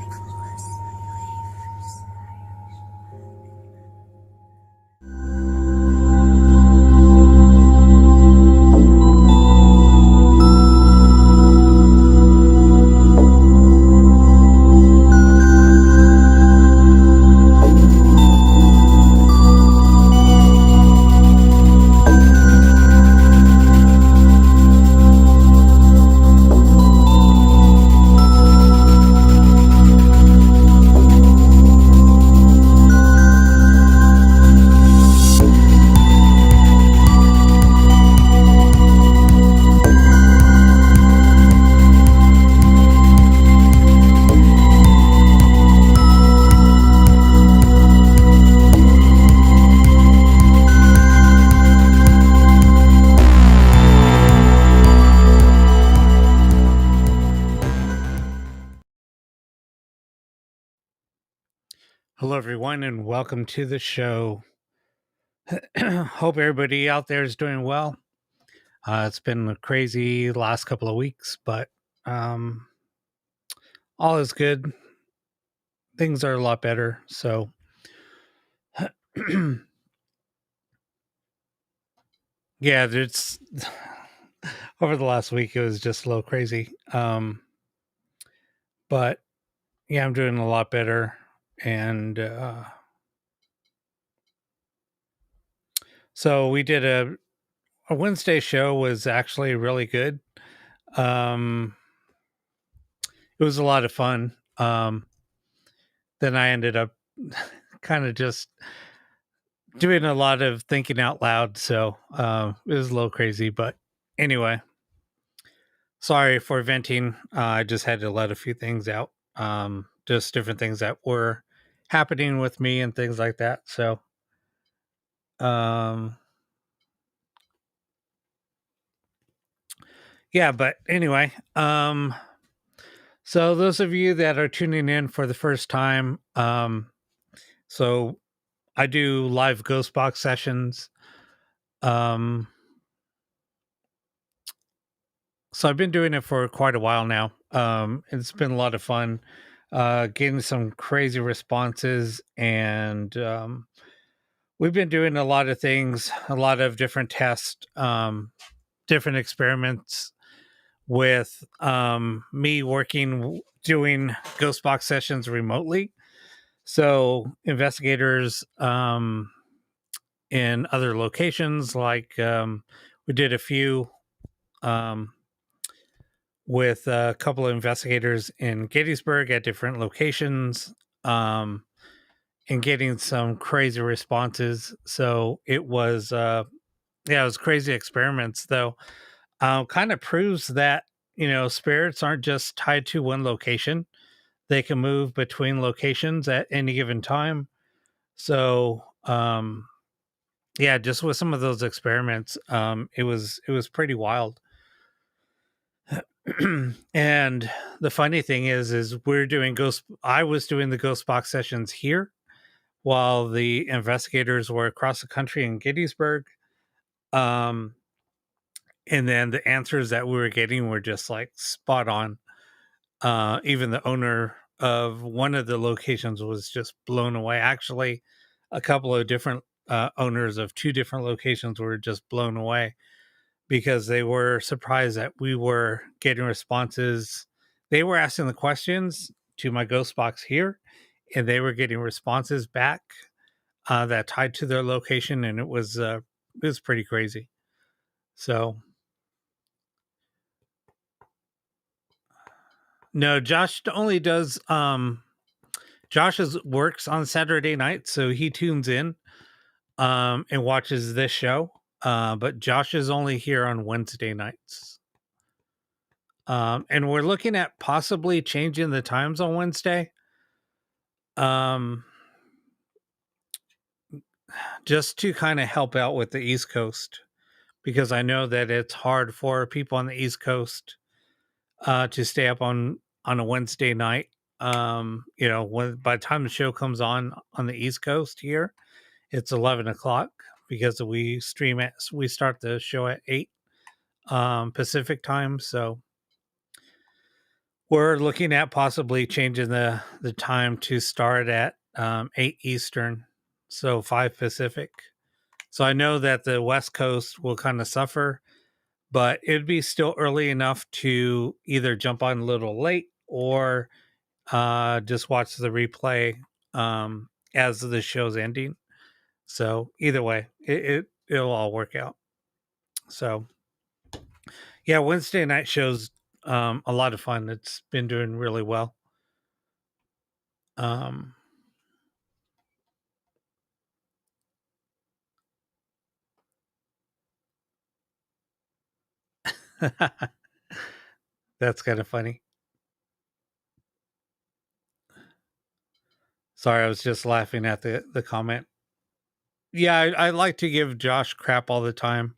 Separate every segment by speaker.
Speaker 1: Influence Hello, everyone, and welcome to the show. Hope everybody out there is doing well. It's been a crazy last couple of weeks, but um, all is good. Things are a lot better. So, yeah, it's over the last week, it was just a little crazy. But yeah, I'm doing a lot better. And so we did a Wednesday show was actually really good. Um, it was a lot of fun. Then I ended up kind of just doing a lot of thinking out loud. So it was a little crazy. But anyway, sorry for venting. I just had to let a few things out, just different things that were happening with me and things like that. So, um, yeah, but anyway, so those of you that are tuning in for the first time, so I do live ghost box sessions. Um, So I've been doing it for quite a while now. It's been a lot of fun, getting some crazy responses, and we've been doing a lot of things, a lot of different tests, different experiments with me working doing ghost box sessions remotely. So investigators in other locations, like we did a few. Um, with a couple of investigators in Gettysburg at different locations, um, and getting some crazy responses. So it was, yeah, it was crazy experiments, though. Kind of proves that, spirits aren't just tied to one location, they can move between locations at any given time. So, yeah, just with some of those experiments, it was pretty wild. And the funny thing is we're doing ghost I was doing the ghost box sessions here while the investigators were across the country in Gettysburg. um and then the answers that we were getting were just like spot on. Even the owner of one of the locations was just blown away. Actually, a couple of different owners of two different locations were just blown away because they were surprised that we were getting responses. They were asking the questions to my ghost box here, and they were getting responses back that tied to their location, and it was pretty crazy. So no, Josh only does works on Saturday night, so he tunes in and watches this show. But Josh is only here on Wednesday nights. And we're looking at possibly changing the times on Wednesday. Um, just to kind of help out with the East Coast because I know that it's hard for people on the East Coast to stay up on a Wednesday night. When by the time the show comes on the East Coast here, it's 11 o'clock because we start the show at 8 Pacific time. So we're looking at possibly changing the time to start at 8 Eastern, so 5 Pacific. So I know that the West Coast will kind of suffer, but it'd be still early enough to either jump on a little late or just watch the replay as the show's ending. So either way, it'll all work out. So yeah, Wednesday night shows a lot of fun. It's been doing really well. Um, that's kind of funny. Sorry, I was just laughing at the comment. Yeah, I like to give Josh crap all the time.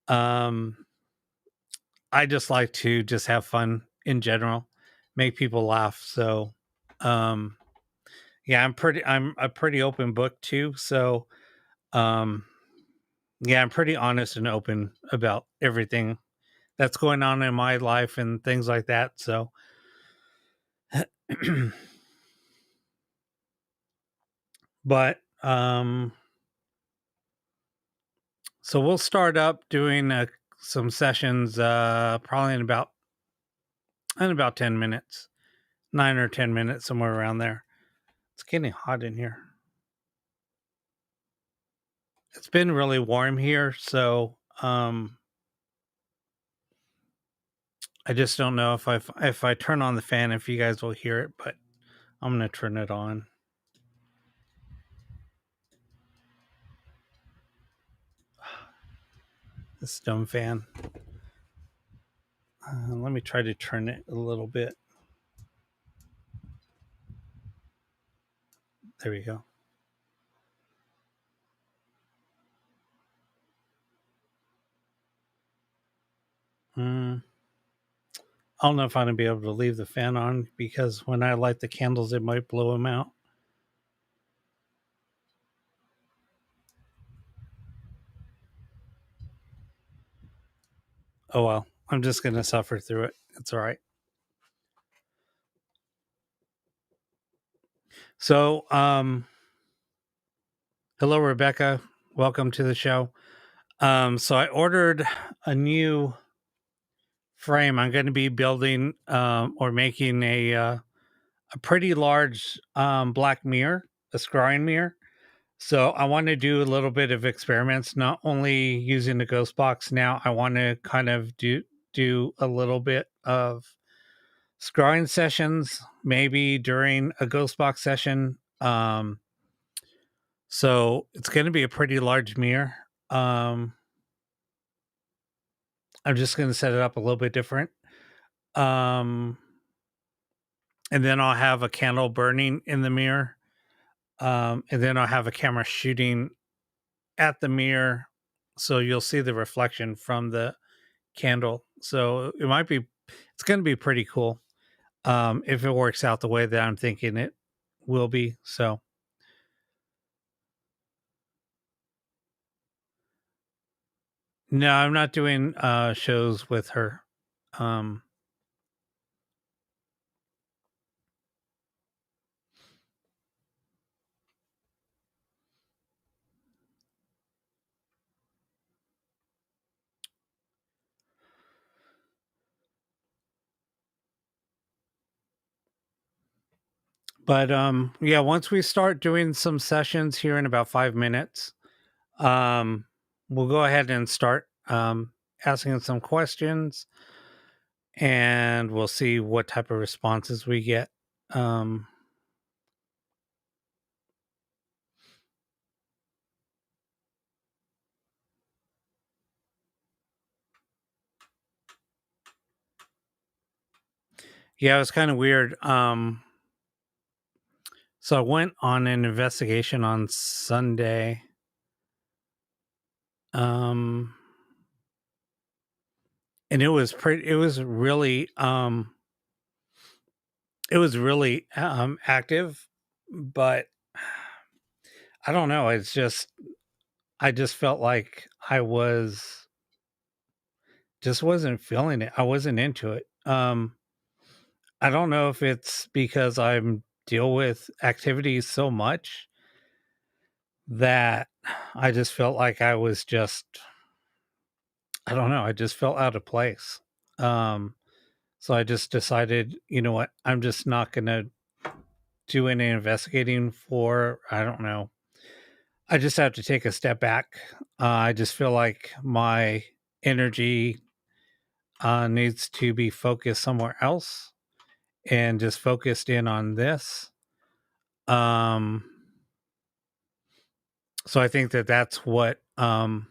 Speaker 1: Um, I just like to just have fun in general, make people laugh. So, um, Yeah, I'm a pretty open book too. So um yeah, I'm pretty honest and open about everything that's going on in my life and things like that. So but so we'll start up doing some sessions probably in about 10 minutes. 9 or 10 minutes, somewhere around there. It's getting hot in here. It's been really warm here, so I just don't know if I turn on the fan if you guys will hear it, but I'm gonna turn it on. This dumb fan. Let me try to turn it a little bit. There we go. Mm, I don't know if I'm gonna be able to leave the fan on because when I light the candles, it might blow them out. Oh well, I'm just gonna suffer through it. It's all right. So, hello, Rebecca. Welcome to the show. So I ordered a new frame. I'm going to be building or making a pretty large black mirror, a scrying mirror. So I want to do a little bit of experiments, not only using the ghost box now. I want to kind of do a little bit of scrying sessions, maybe during a ghost box session. So it's going to be a pretty large mirror. Um, I'm just going to set it up a little bit different. Um, and then I'll have a candle burning in the mirror. And then I'll have a camera shooting at the mirror. So you'll see the reflection from the candle. So it's going to be pretty cool if it works out the way that I'm thinking it will be. So, no, I'm not doing shows with her. Um, but yeah, once we start doing some sessions here in about 5 minutes, um, we'll go ahead and start asking some questions and we'll see what type of responses we get. Um, yeah, it was kind of weird. So I went on an investigation on Sunday. Um, and it was really active, but I don't know, I just felt like I wasn't feeling it. I wasn't into it. I don't know if it's because I'm deal with activities so much that I just felt like I don't know, I just felt out of place. Um, so I just decided, you know what, I'm just not gonna do any investigating for, I don't know. I just have to take a step back. I just feel like my energy needs to be focused somewhere else and just focused in on this. Um, so I think that that's what I'm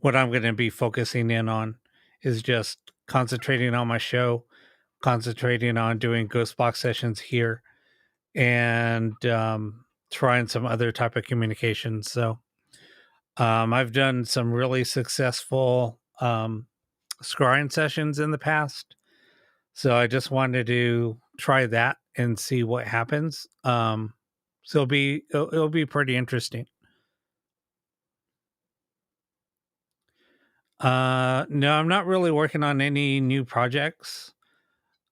Speaker 1: going to be focusing in on is just concentrating on my show, concentrating on doing ghost box sessions here, and trying some other type of communication. So I've done some really successful scrying sessions in the past. So I just wanted to try that and see what happens. So it'll be pretty interesting. No, I'm not really working on any new projects.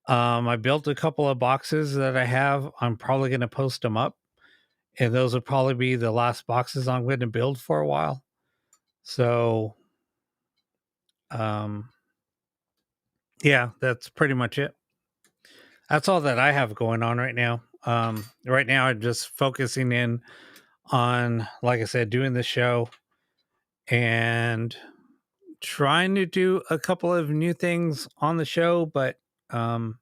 Speaker 1: I built a couple of boxes that I have. I'm probably going to post them up, and those will probably be the last boxes I'm going to build for a while. So, um, yeah, that's pretty much it. That's all that I have going on right now. Right now, I'm just focusing in on, like I said, doing the show and trying to do a couple of new things on the show. But um,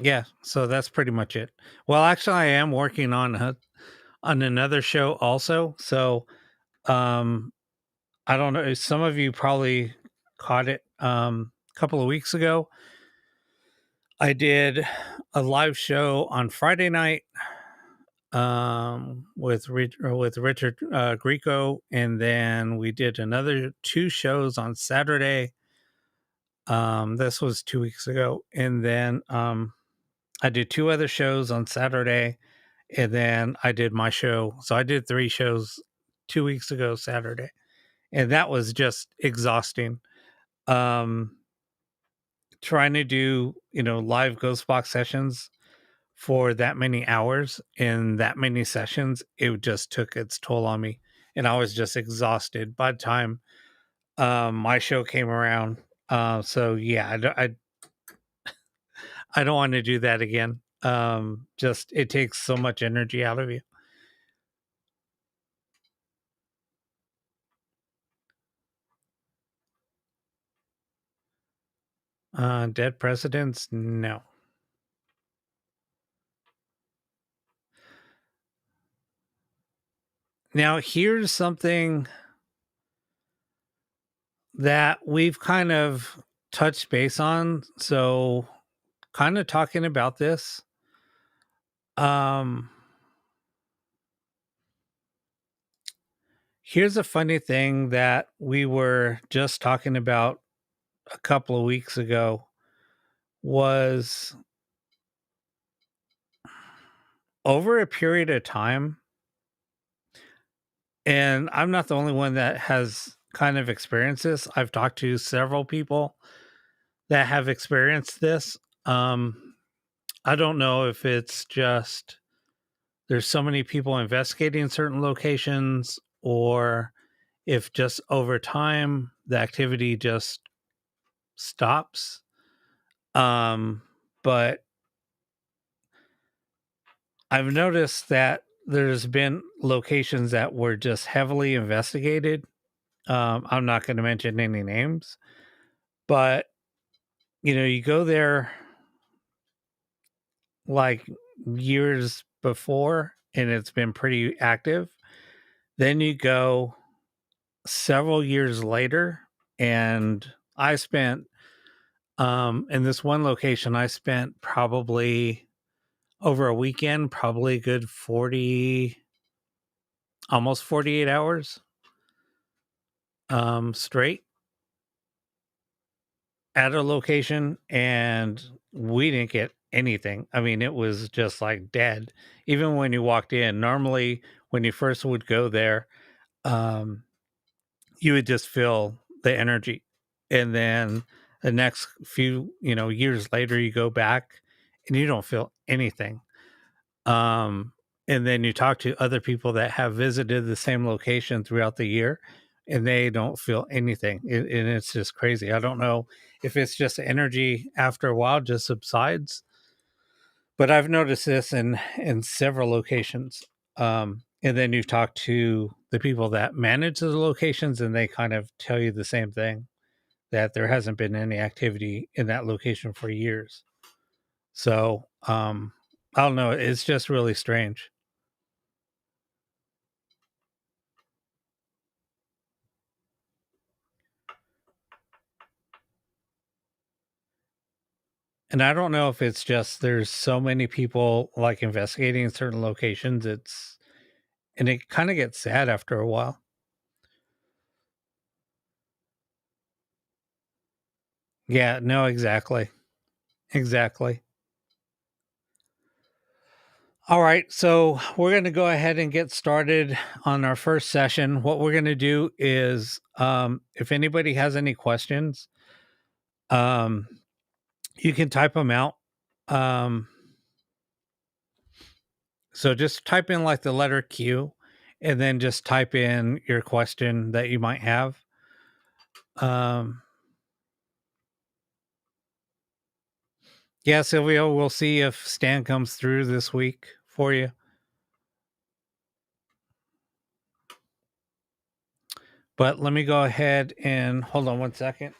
Speaker 1: yeah, so that's pretty much it. Well, actually, I am working on another show also. So um, I don't know. Some of you probably caught it a couple of weeks ago. I did a live show on Friday night with Richard Grieco, and then we did another two shows on Saturday. This was 2 weeks ago, and then I did two other shows on Saturday, and then I did my show. So I did three shows 2 weeks ago Saturday, and that was just exhausting. Um, Trying to do live ghost box sessions for that many hours in that many sessions, it just took its toll on me, and I was just exhausted by the time my show came around. So yeah, I don't want to do that again. Just it takes so much energy out of you. Dead presidents, no. Now here's something that we've kind of touched base on. So kind of talking about this. Um, Here's a funny thing that we were just talking about a couple of weeks ago was over a period of time, and I'm not the only one that has kind of experienced this. I've talked to several people that have experienced this. I don't know if it's just there's so many people investigating certain locations, or if just over time the activity just stops. Um, but I've noticed that there's been locations that were just heavily investigated. I'm not going to mention any names, but you go there like years before and it's been pretty active. Then you go several years later, and I spent in this one location, I spent probably over a weekend, probably a good 40, almost 48 hours straight at a location, and we didn't get anything. I mean, it was just like dead. Even when you walked in, normally when you first would go there, um, you would just feel the energy. And then the next few, years later, you go back and you don't feel anything. Um, and then you talk to other people that have visited the same location throughout the year, and they don't feel anything. And it's just crazy. I don't know if it's just energy after a while just subsides, but I've noticed this in several locations. And then you talk to the people that manage the locations, and they kind of tell you the same thing, that there hasn't been any activity in that location for years. So I don't know. It's just really strange. And I don't know if it's just there's so many people like investigating certain locations. And it kind of gets sad after a while. Yeah, no, exactly. Exactly. All right, so we're going to go ahead and get started on our first session. What we're going to do is, if anybody has any questions, um, you can type them out. So just type in like the letter Q, and then just type in your question that you might have. Yeah, Silvio, we'll see if Stan comes through this week for you. But let me go ahead and hold on one second.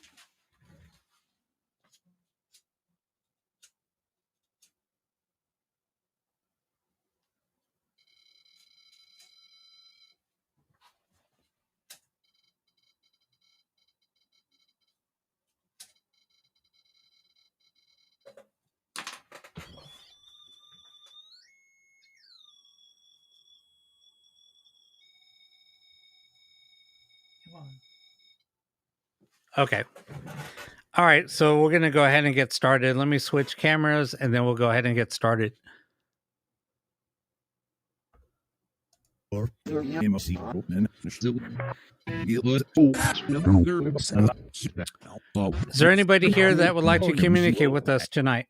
Speaker 1: Okay. All right, so we're going to go ahead and get started. Let me switch cameras and then we'll go ahead and get started. Is there anybody here that would like to communicate with us tonight?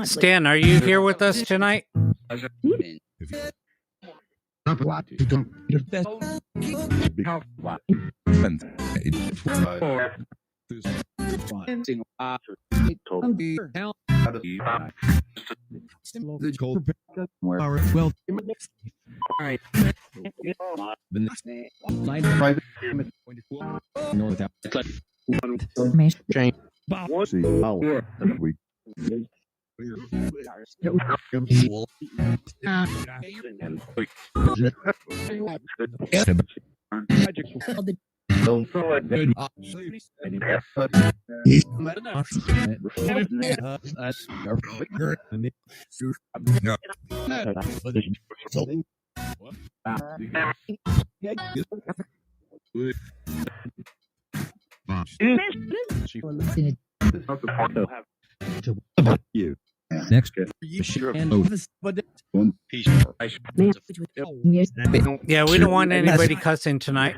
Speaker 1: Stan, are you here with us tonight? Next. Yeah, we don't want anybody cussing tonight.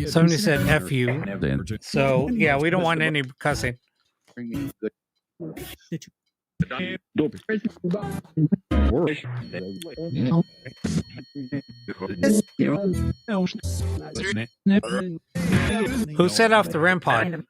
Speaker 1: Somebody said F you. So, yeah, we don't want any cussing. Who set off the REM pod?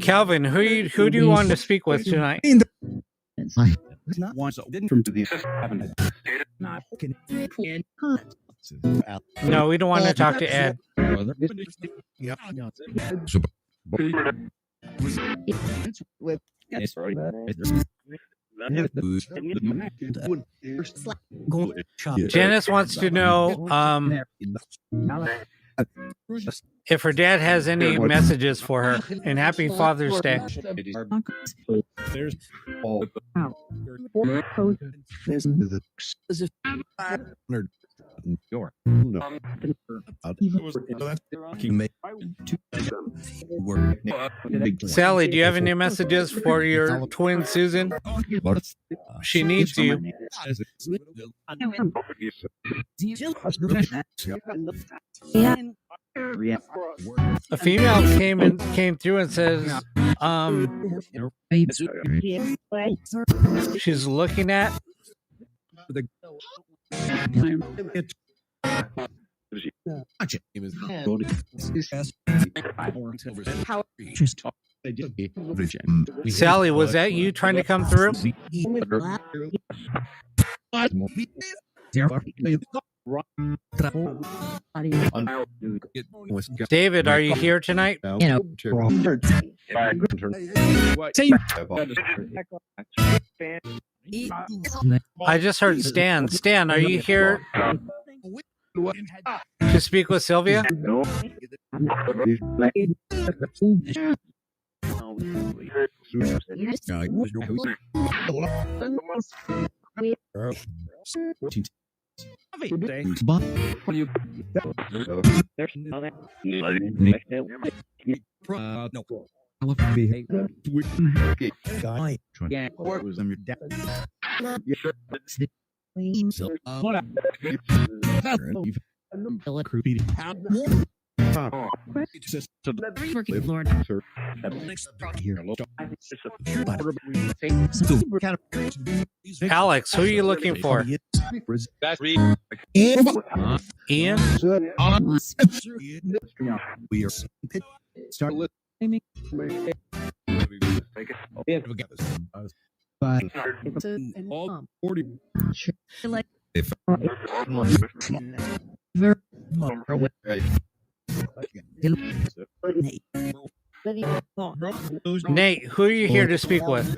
Speaker 1: Calvin, who do you want to speak with tonight? No, we don't want to talk to Ed. Janice wants to know if her dad has any messages for her, and happy Father's Day. Sally, do you have any messages for your twin Susan? She needs you. A female came through and says, She's looking at. Sally, was that you trying to come through? David, are you here tonight? I just heard Stan. Stan, are you here to speak with Sylvia? Alex, who are you looking for? Ian? Nate, who are you here to speak with?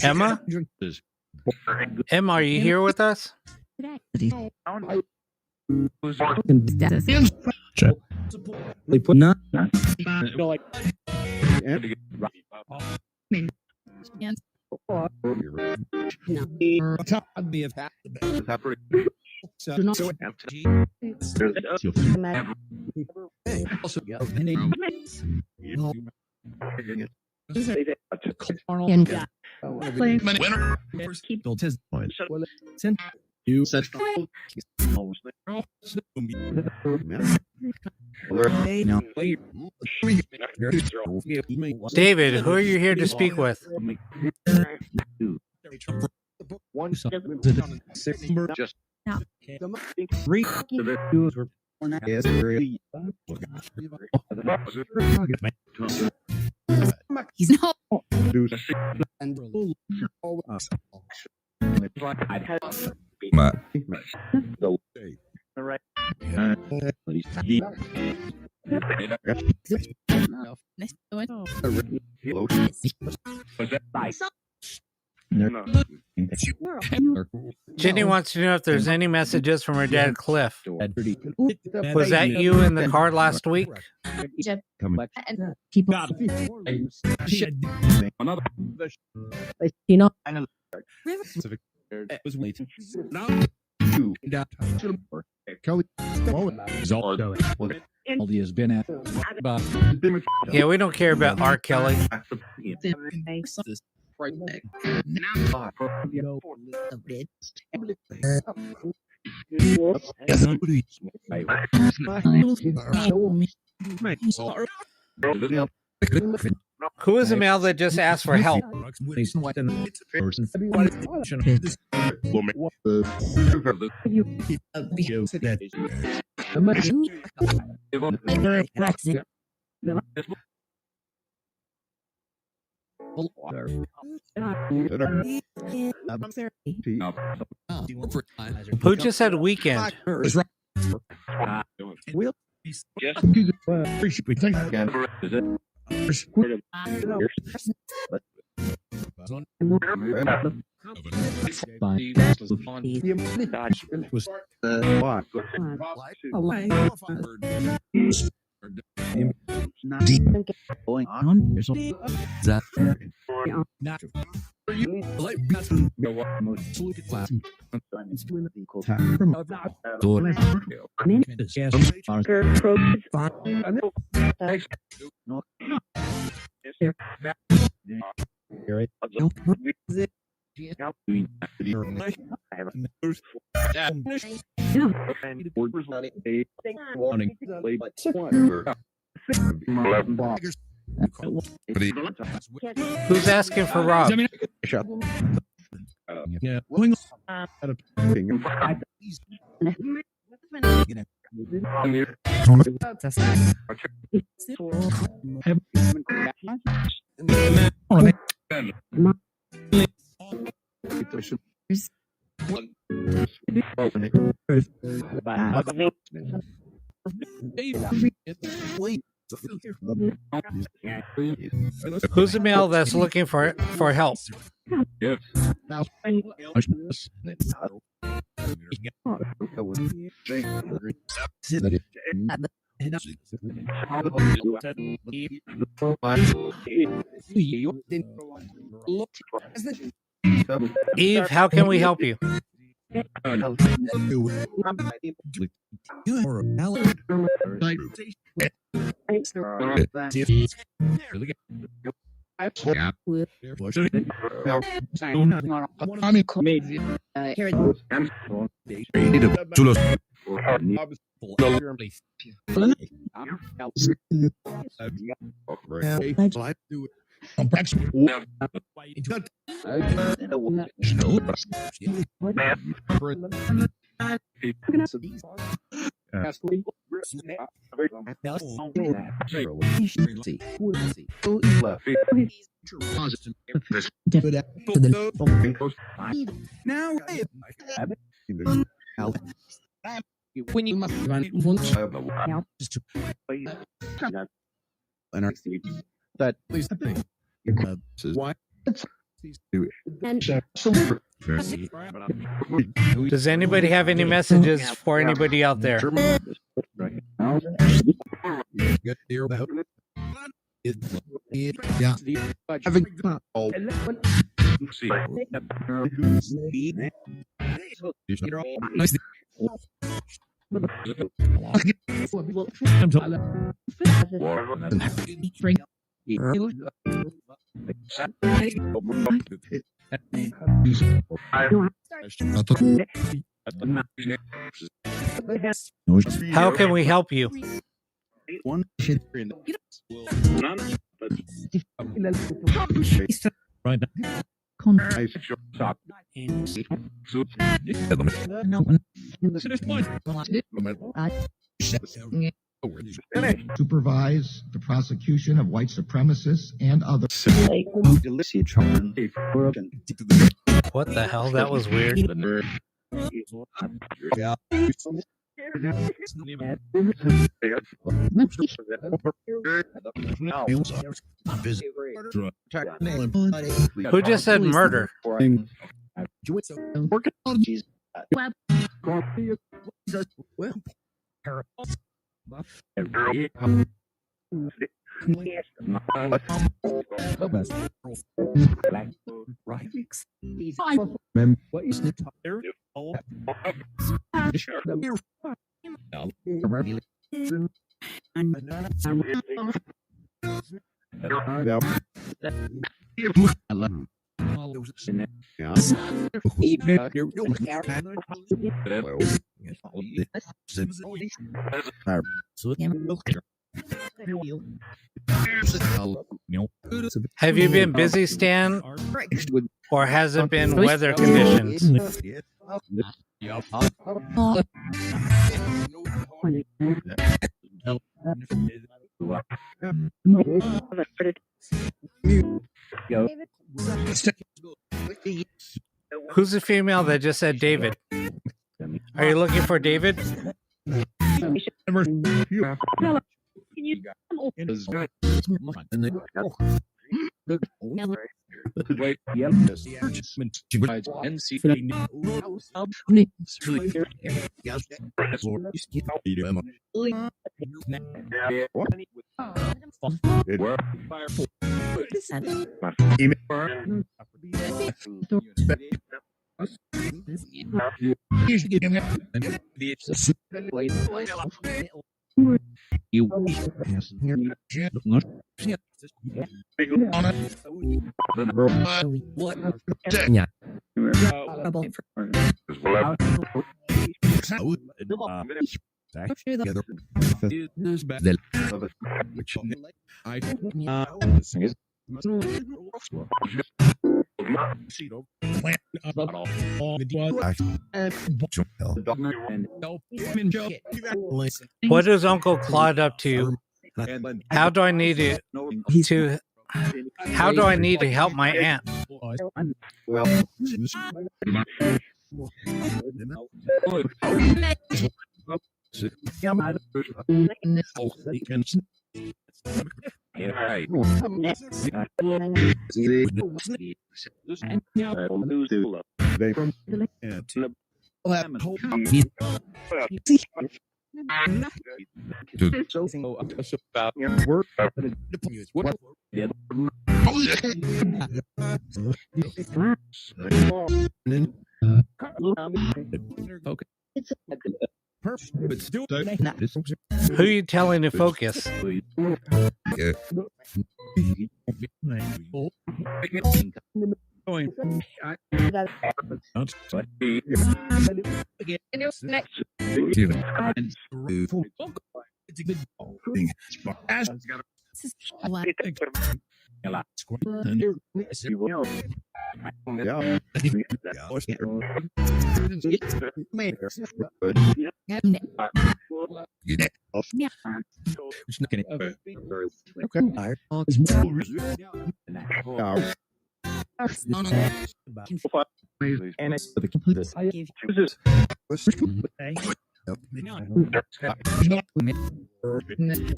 Speaker 1: Emma? Emma, are you here with us? David, who are you here to speak with?
Speaker 2: He's not.
Speaker 1: Jenny wants to know if there's any messages from her dad, Cliff. Was that you in the car last week? Yeah, we don't care about R. Kelly. Who is the male that just asked for help? Who just said weekend? Who's asking for Rob?
Speaker 2: Yeah.
Speaker 1: Who's the male that's looking for help? Eve, how can we help you? Does anybody have any messages for anybody out there? How can we help you?
Speaker 3: Supervise the prosecution of white supremacists and others.
Speaker 1: What the hell? That was weird. Who just said murder? Have you been busy, Stan? Or has it been weather conditions? Who's the female that just said David? Are you looking for David?
Speaker 2: Trouble.
Speaker 1: What is Uncle Claude up to? How do I need to how do I need to help my aunt? Who are you telling to focus?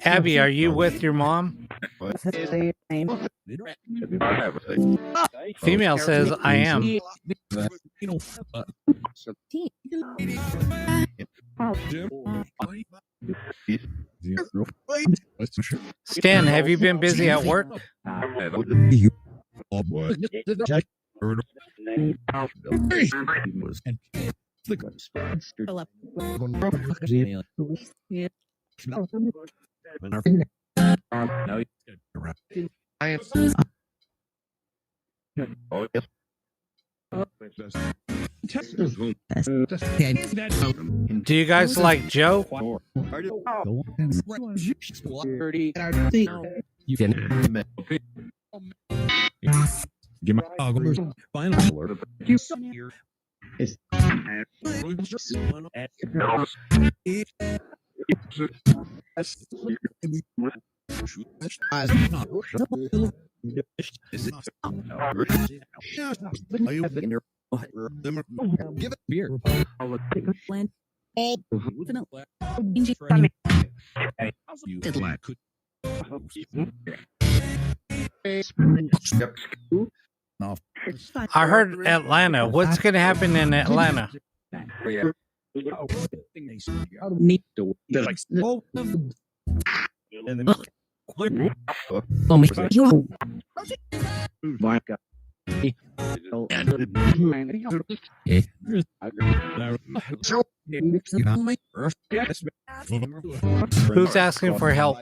Speaker 1: Abby, are you with your mom? Female says I am. Stan, have you been busy at work? Do you guys like Joe? I heard Atlanta. What's going to happen in Atlanta? Who's asking for help?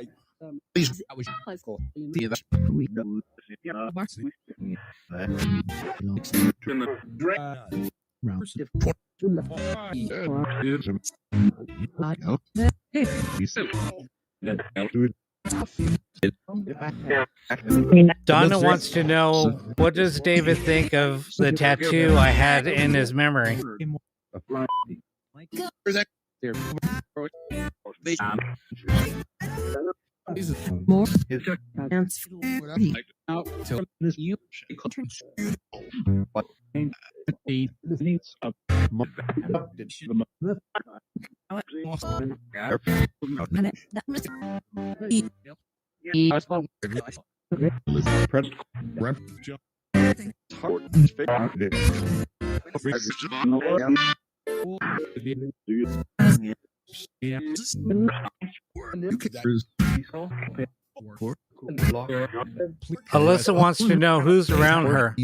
Speaker 1: Donna wants to know, what does David think of the tattoo I had in his memory? Alyssa wants to know who's around her.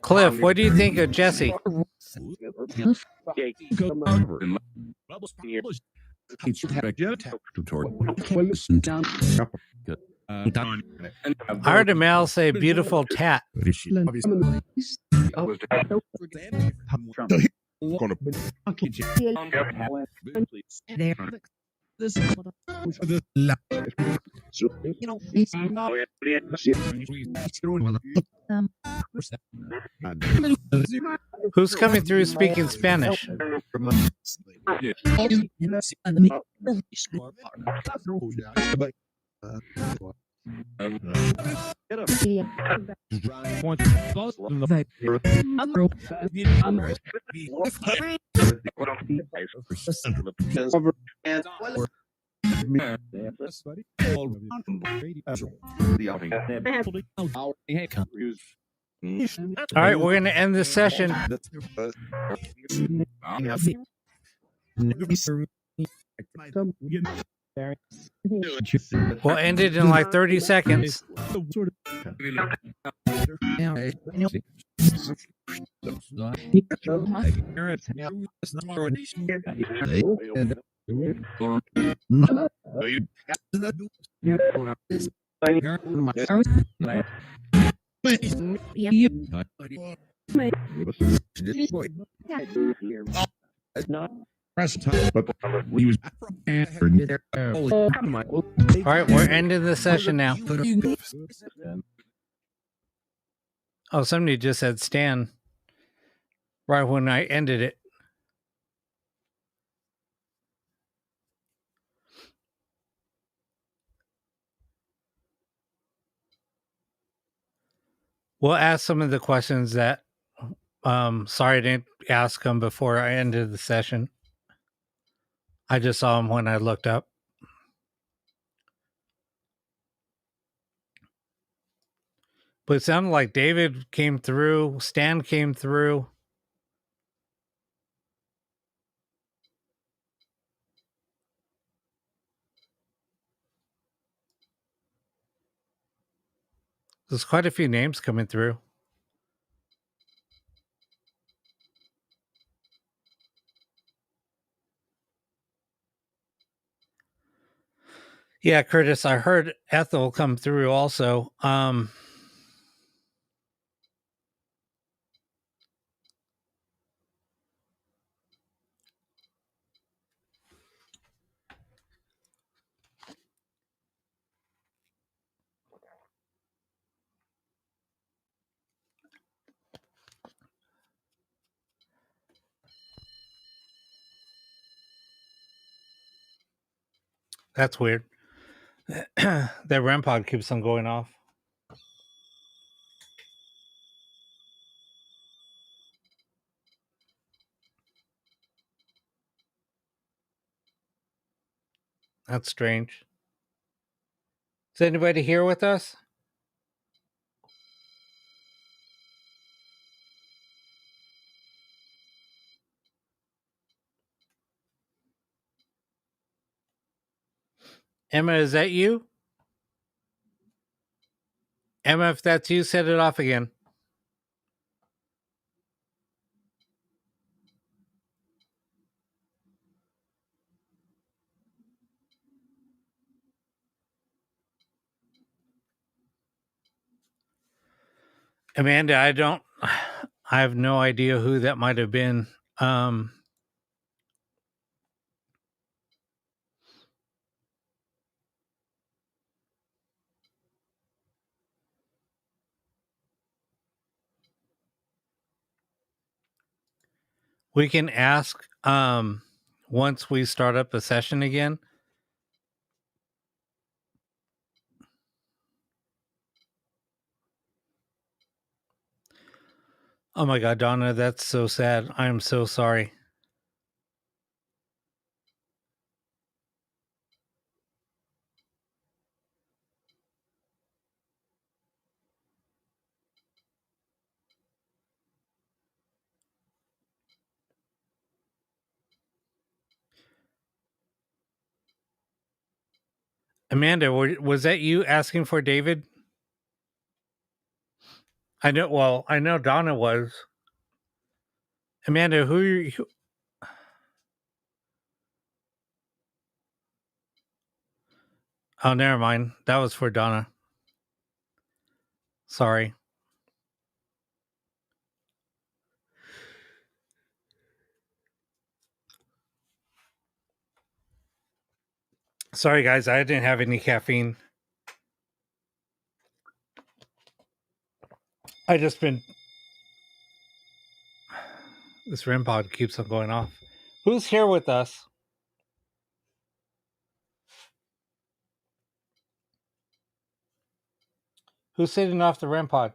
Speaker 1: Cliff, what do you think of Jesse? I heard Mal say beautiful tat. Who's coming through speaking Spanish? All right, we're going to end this session. We'll end it in like 30 seconds. All right, we're ending the session now. Oh, somebody just said Stan right when I ended it. We'll ask some of the questions that, sorry I didn't ask them before I ended the session. I just saw them when I looked up. But it sounded like David came through, Stan came through. There's quite a few names coming through. Yeah, Curtis, I heard Ethel come through also. That's weird. That REM pod keeps on going off. That's strange. Is anybody here with us? Emma, is that you? Emma, if that's you, set it off again. Amanda, I have no idea who that might have been. We can ask once we start up a session again. Oh my God, Donna, that's so sad. I am so sorry. Amanda, was that you asking for David? I know. Well, I know Donna was. Amanda, who? Oh, never mind. That was for Donna. Sorry. Sorry, guys. I didn't have any caffeine. I just been. This REM pod keeps on going off. Who's here with us? Who's sitting off the REM pod?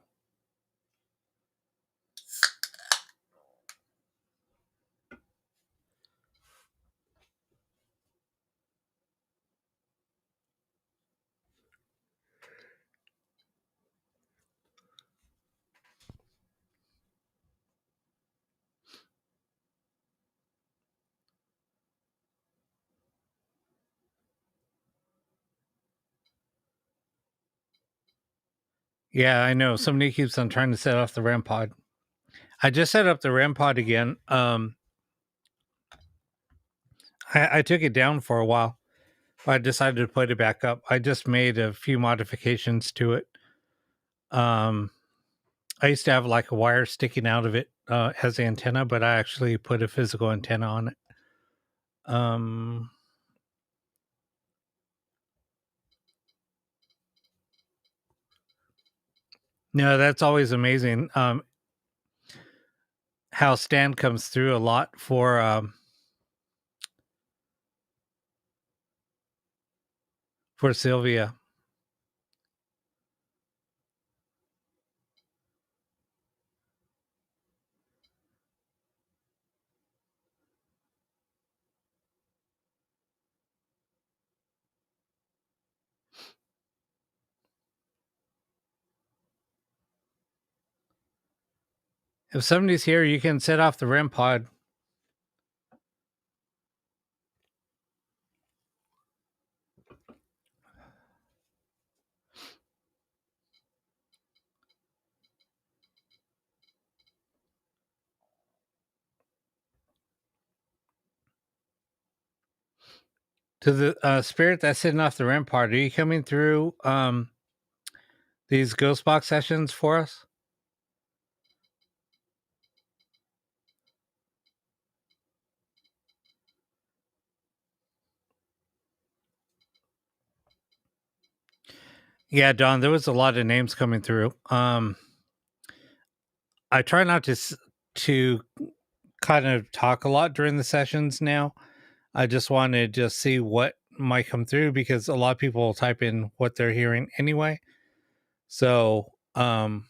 Speaker 1: Yeah, I know. Somebody keeps on trying to set off the REM pod. I just set up the REM pod again. I took it down for a while. I decided to put it back up. I just made a few modifications to it. I used to have like a wire sticking out of it as the antenna, but I actually put a physical antenna on it. No, that's always amazing. How Stan comes through a lot for Sylvia. If somebody's here, you can set off the REM pod. To the spirit that's sitting off the REM pod, are you coming through these ghost box sessions for us? Yeah, Don, there was a lot of names coming through. I try not to kind of talk a lot during the sessions now. I just want to just see what might come through because a lot of people will type in what they're hearing anyway. So I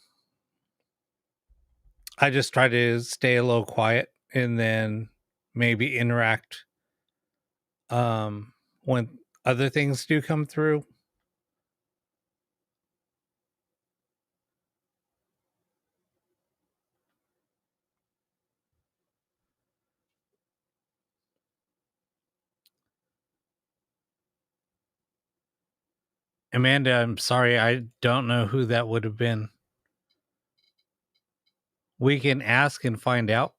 Speaker 1: just try to stay a little quiet and then maybe interact when other things do come through. Amanda, I'm sorry, I don't know who that would have been. We can ask and find out.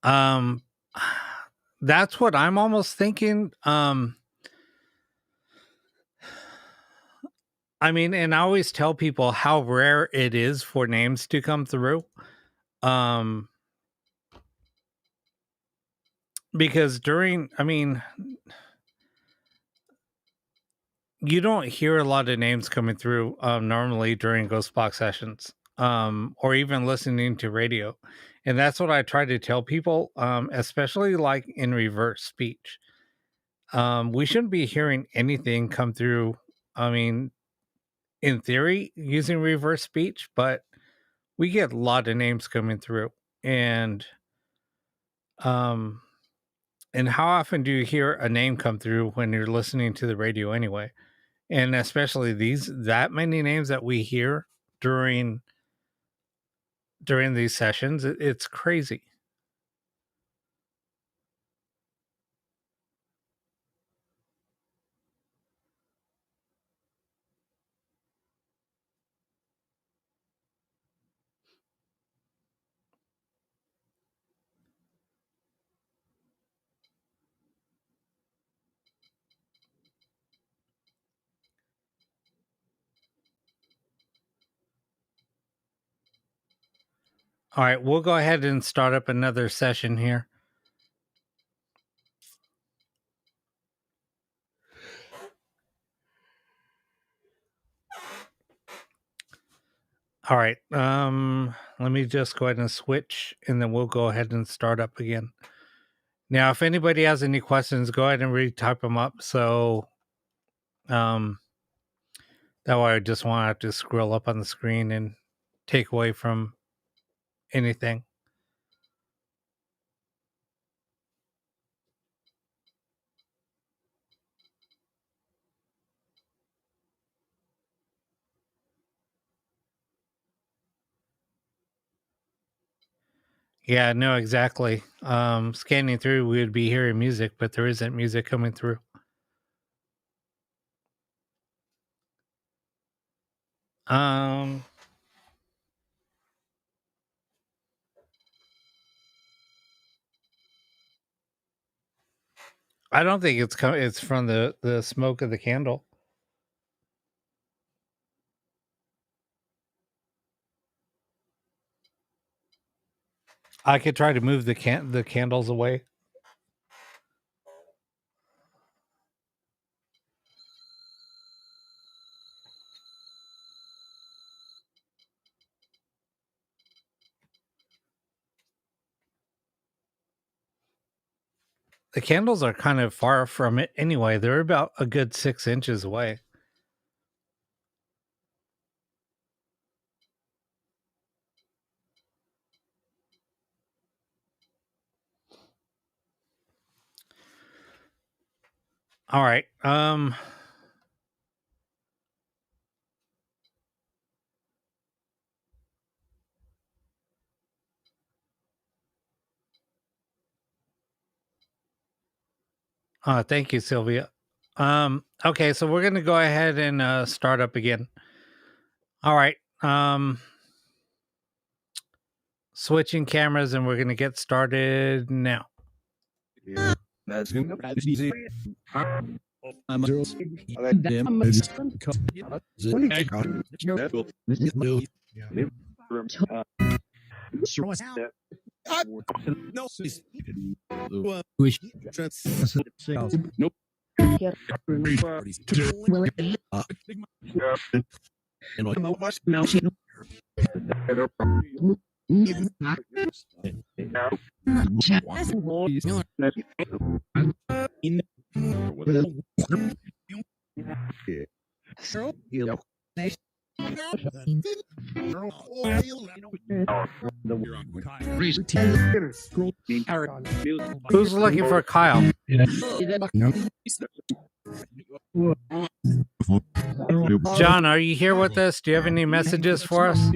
Speaker 1: Um that's what I'm almost thinking. I mean, and I always tell people how rare it is for names to come through. Um because I mean, you don't hear a lot of names coming through normally during ghost box sessions or even listening to radio. And that's what I try to tell people, especially like in reverse speech. We shouldn't be hearing anything come through. I mean, in theory, using reverse speech, but we get a lot of names coming through. Um, and how often do you hear a name come through when you're listening to the radio anyway? And especially that many names that we hear during during these sessions. It's crazy. All right, we'll go ahead and start up another session here. All right, let me just go ahead and switch, and then we'll go ahead and start up again. Now, if anybody has any questions, go ahead and retype them up. So, that way I just won't have to scroll up on the screen and take away from anything. Yeah, no, exactly. Scanning through, we would be hearing music, but there isn't music coming through. I don't think it's from the smoke of the candle. I could try to move the candles away. The candles are kind of far from it anyway. They're about a good 6 inches away. All right. Thank you, Sylvia. Okay, so we're gonna go ahead and start up again. All right. Switching cameras, and we're gonna get started now. Who's looking for Kyle? John, are you here with us? Do you have any messages for us?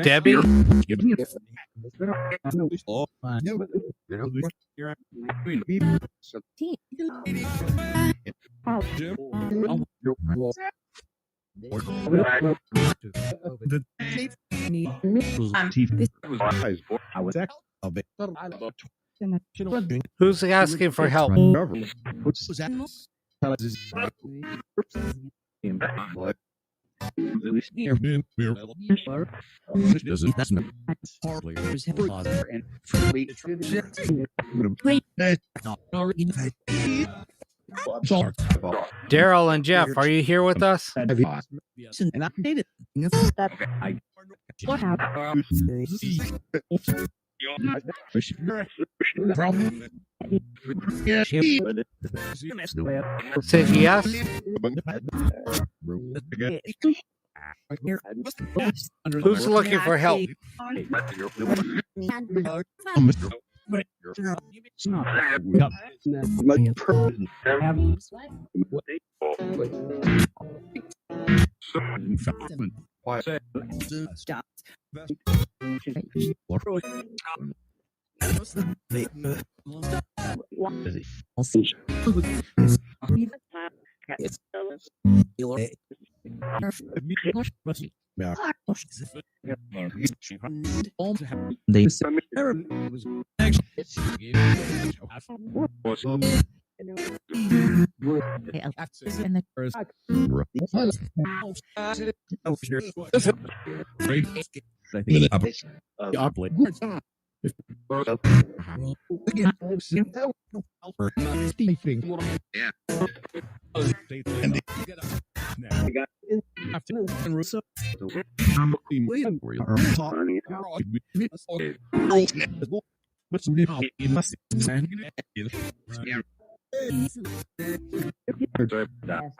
Speaker 1: Debbie? Who's asking for help? Daryl and Jeff, are you here with us? Say yes. Who's looking for help?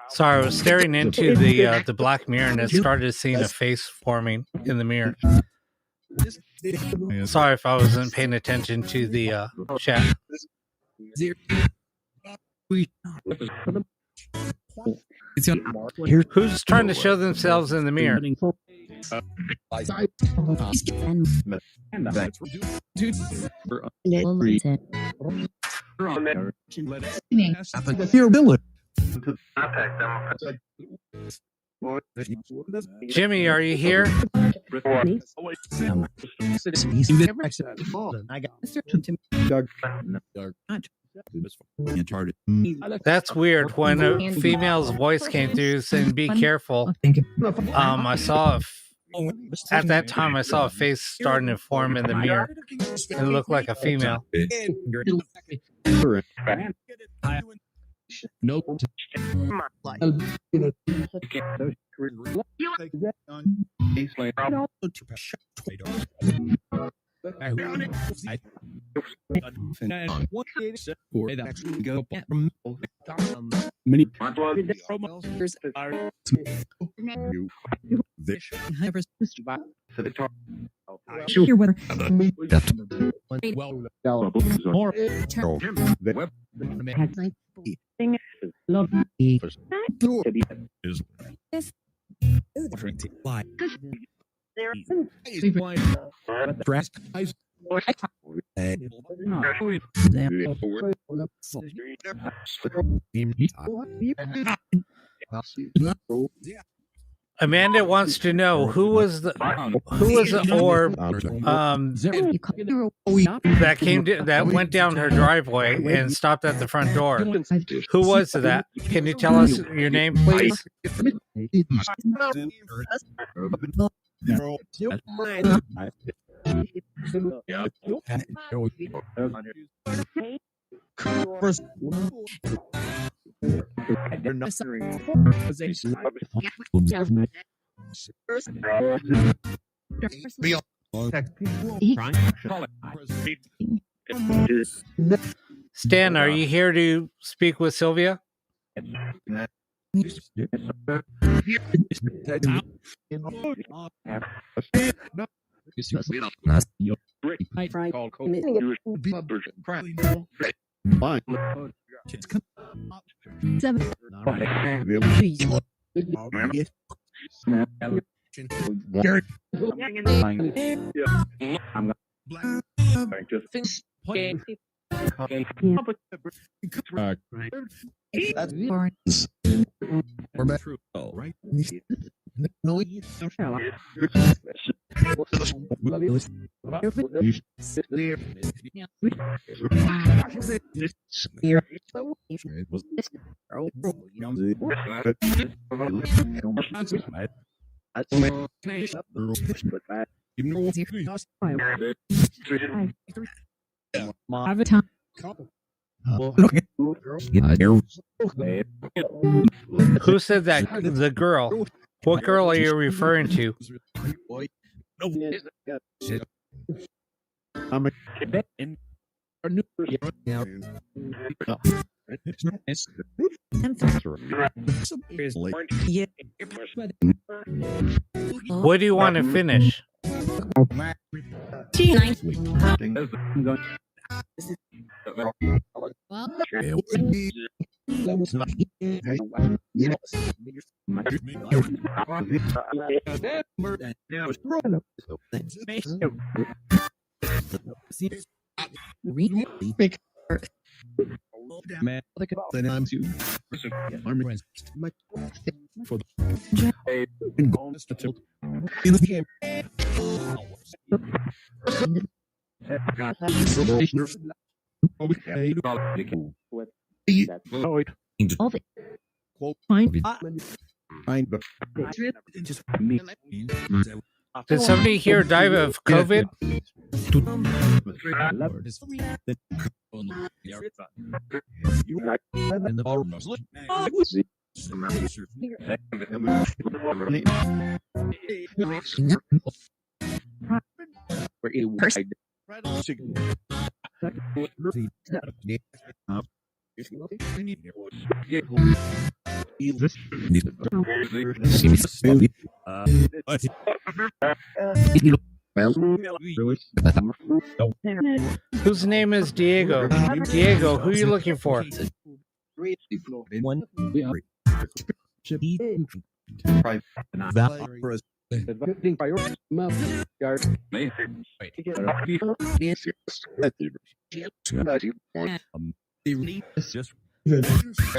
Speaker 1: Sorry, I was staring into the black mirror and it started seeing a face forming in the mirror. Sorry if I wasn't paying attention to the chat. Who's trying to show themselves in the mirror? Jimmy, are you here? That's weird. When a female's voice came through saying "Be careful," I saw at that time I saw a face starting to form in the mirror. It looked like a female. Amanda wants to know who was the orb that went down her driveway and stopped at the front door. Who was that? Can you tell us your name, please? Stan, are you here to speak with Sylvia? Who said that? The girl. What girl are you referring to? What do you want to finish? Did somebody here die of COVID? Whose name is Diego? Diego, who are you looking for?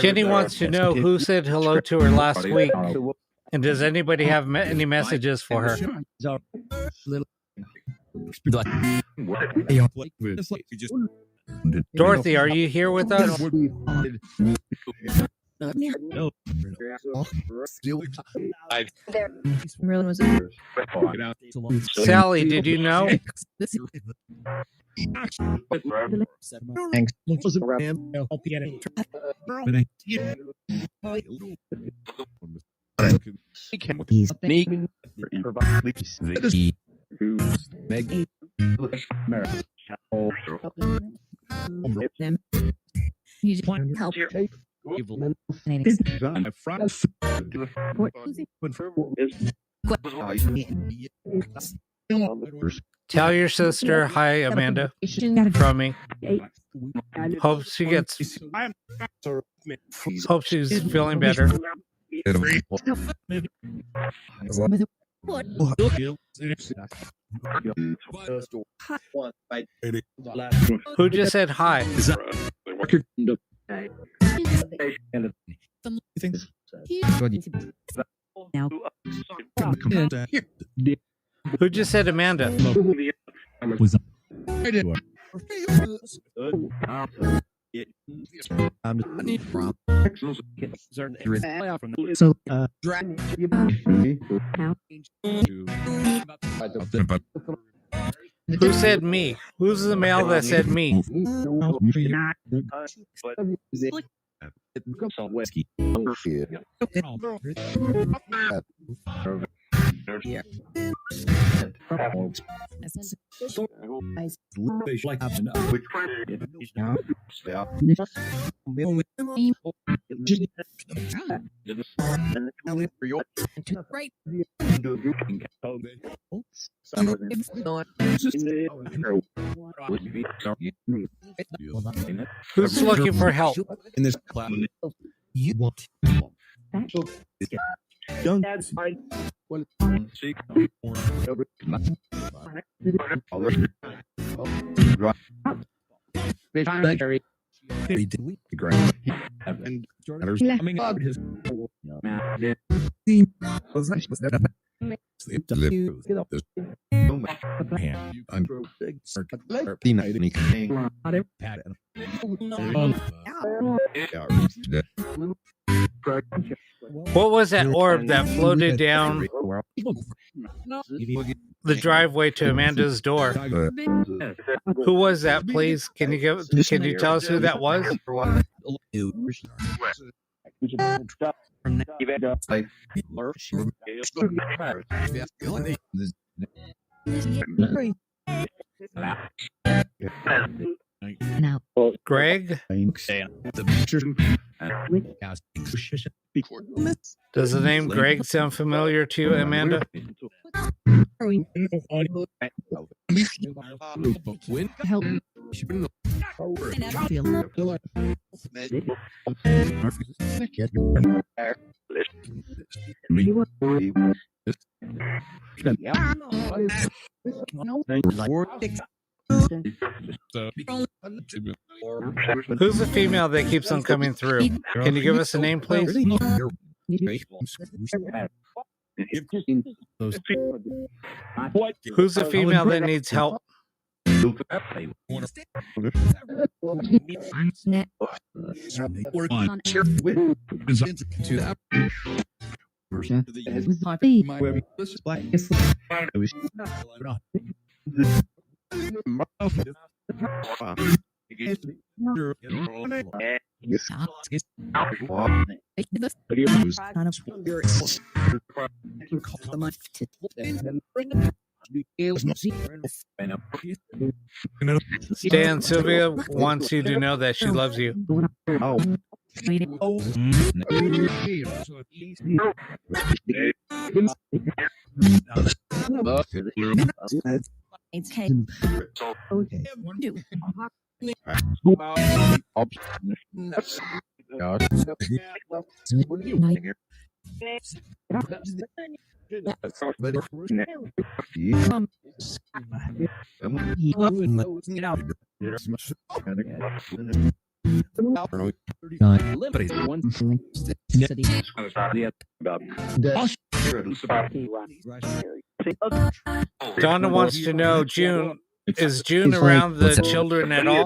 Speaker 1: Jenny wants to know who said hello to her last week, and does anybody have any messages for her? Dorothy, are you here with us? Sally, did you know? Tell your sister hi, Amanda, from me. Hope she's feeling better. Who just said hi? Who just said Amanda? Who said me? Who's the male that said me? Who's looking for help?
Speaker 4: In this class, you want
Speaker 1: What was that orb that floated down the driveway to Amanda's door? Who was that, please? Can you tell us who that was?
Speaker 2: Now,
Speaker 1: Greg? Does the name Greg sound familiar to you, Amanda?
Speaker 2: help.
Speaker 1: Who's the female that keeps on coming through? Can you give us a name, please? Who's the female that needs help? Dan, Sylvia wants you to know that she loves you. Donna wants to know, June, is June around the children at all?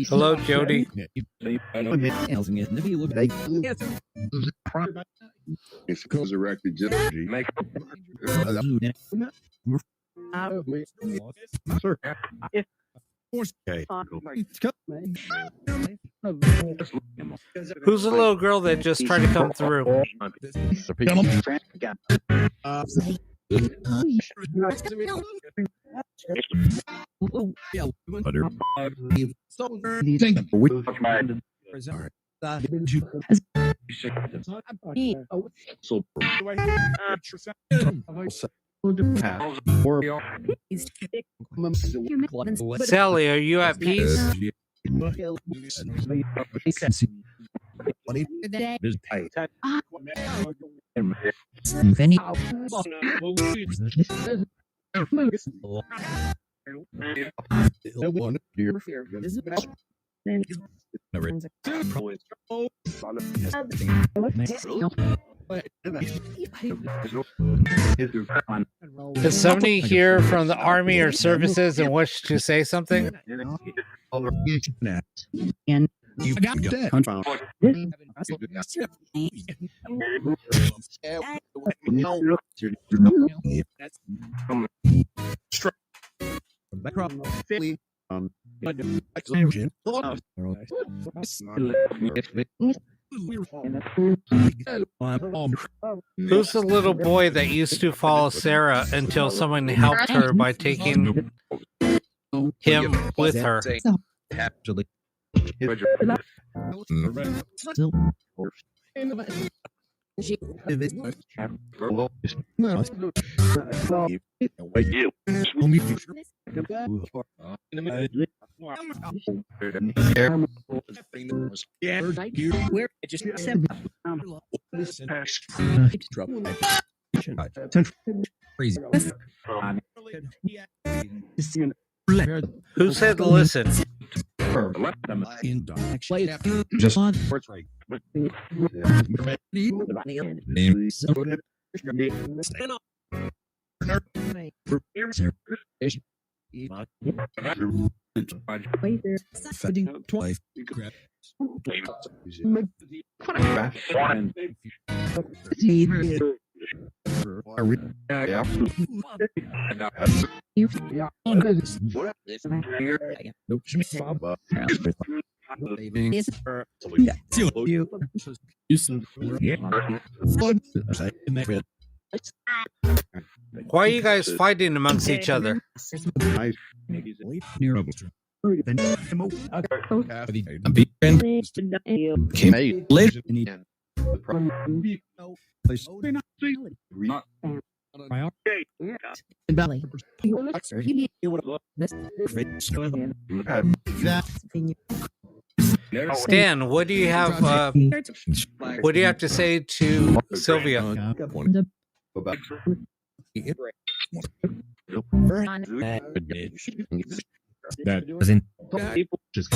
Speaker 1: Hello, Jody. Who's the little girl that just tried to come through? Sally, are you at peace? Is somebody here from the Army or services and wish to say something?
Speaker 4: And you got that.
Speaker 1: Who's the little boy that used to follow Sarah until someone helped her by taking him with her? Who said listen?
Speaker 4: Just
Speaker 1: Why are you guys fighting amongst each other?
Speaker 4: Came later.
Speaker 1: Stan, what do you have? What do you have to say to Sylvia?
Speaker 4: That was in just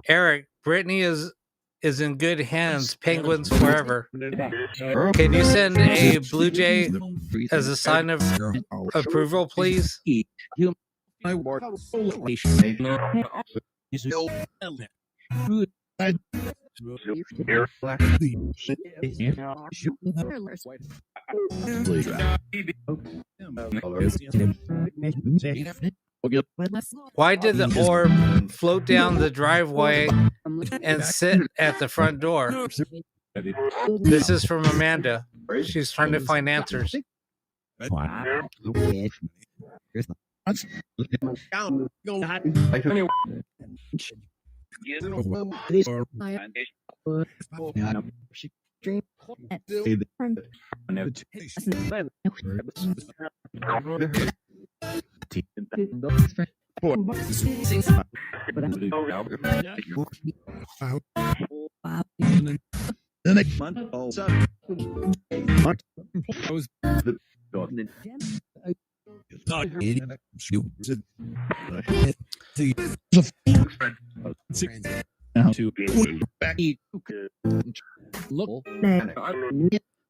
Speaker 1: Eric, Brittany is in good hands. Penguins forever. Can you send a Blue Jay as a sign of approval, please? Why did the orb float down the driveway and sit at the front door? This is from Amanda. She's trying to find answers.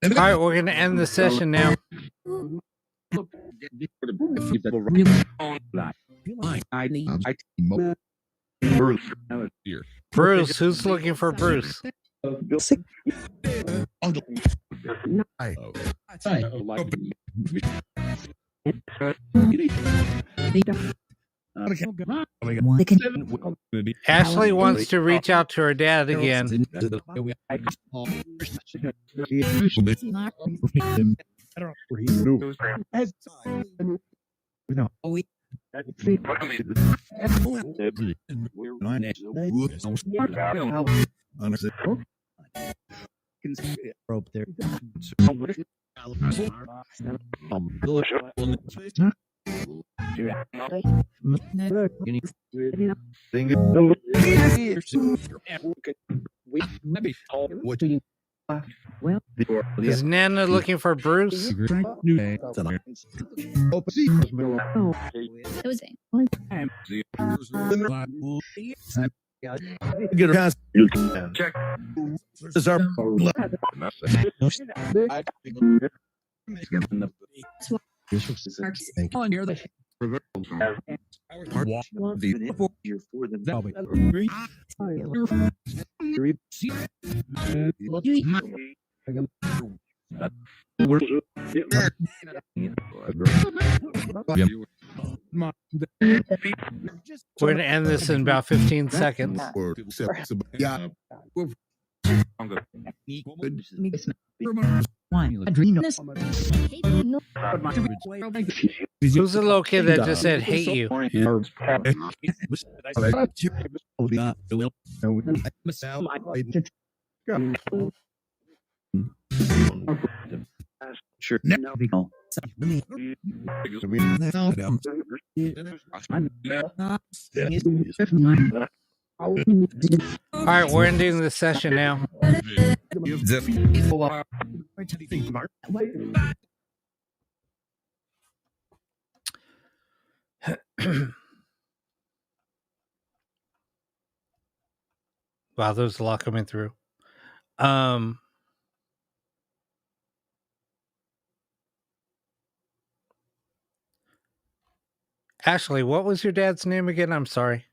Speaker 1: All right, we're going to end the session now. Bruce, who's looking for Bruce? Ashley wants to reach out to her dad again. Is Nana looking for Bruce? We're going to end this in about 15 seconds. Who's the little kid that just said hate you?
Speaker 3: Sure.
Speaker 1: All right, we're ending the session now. Wow, there's a lot coming through. Ashley, what was your dad's name again? I'm sorry.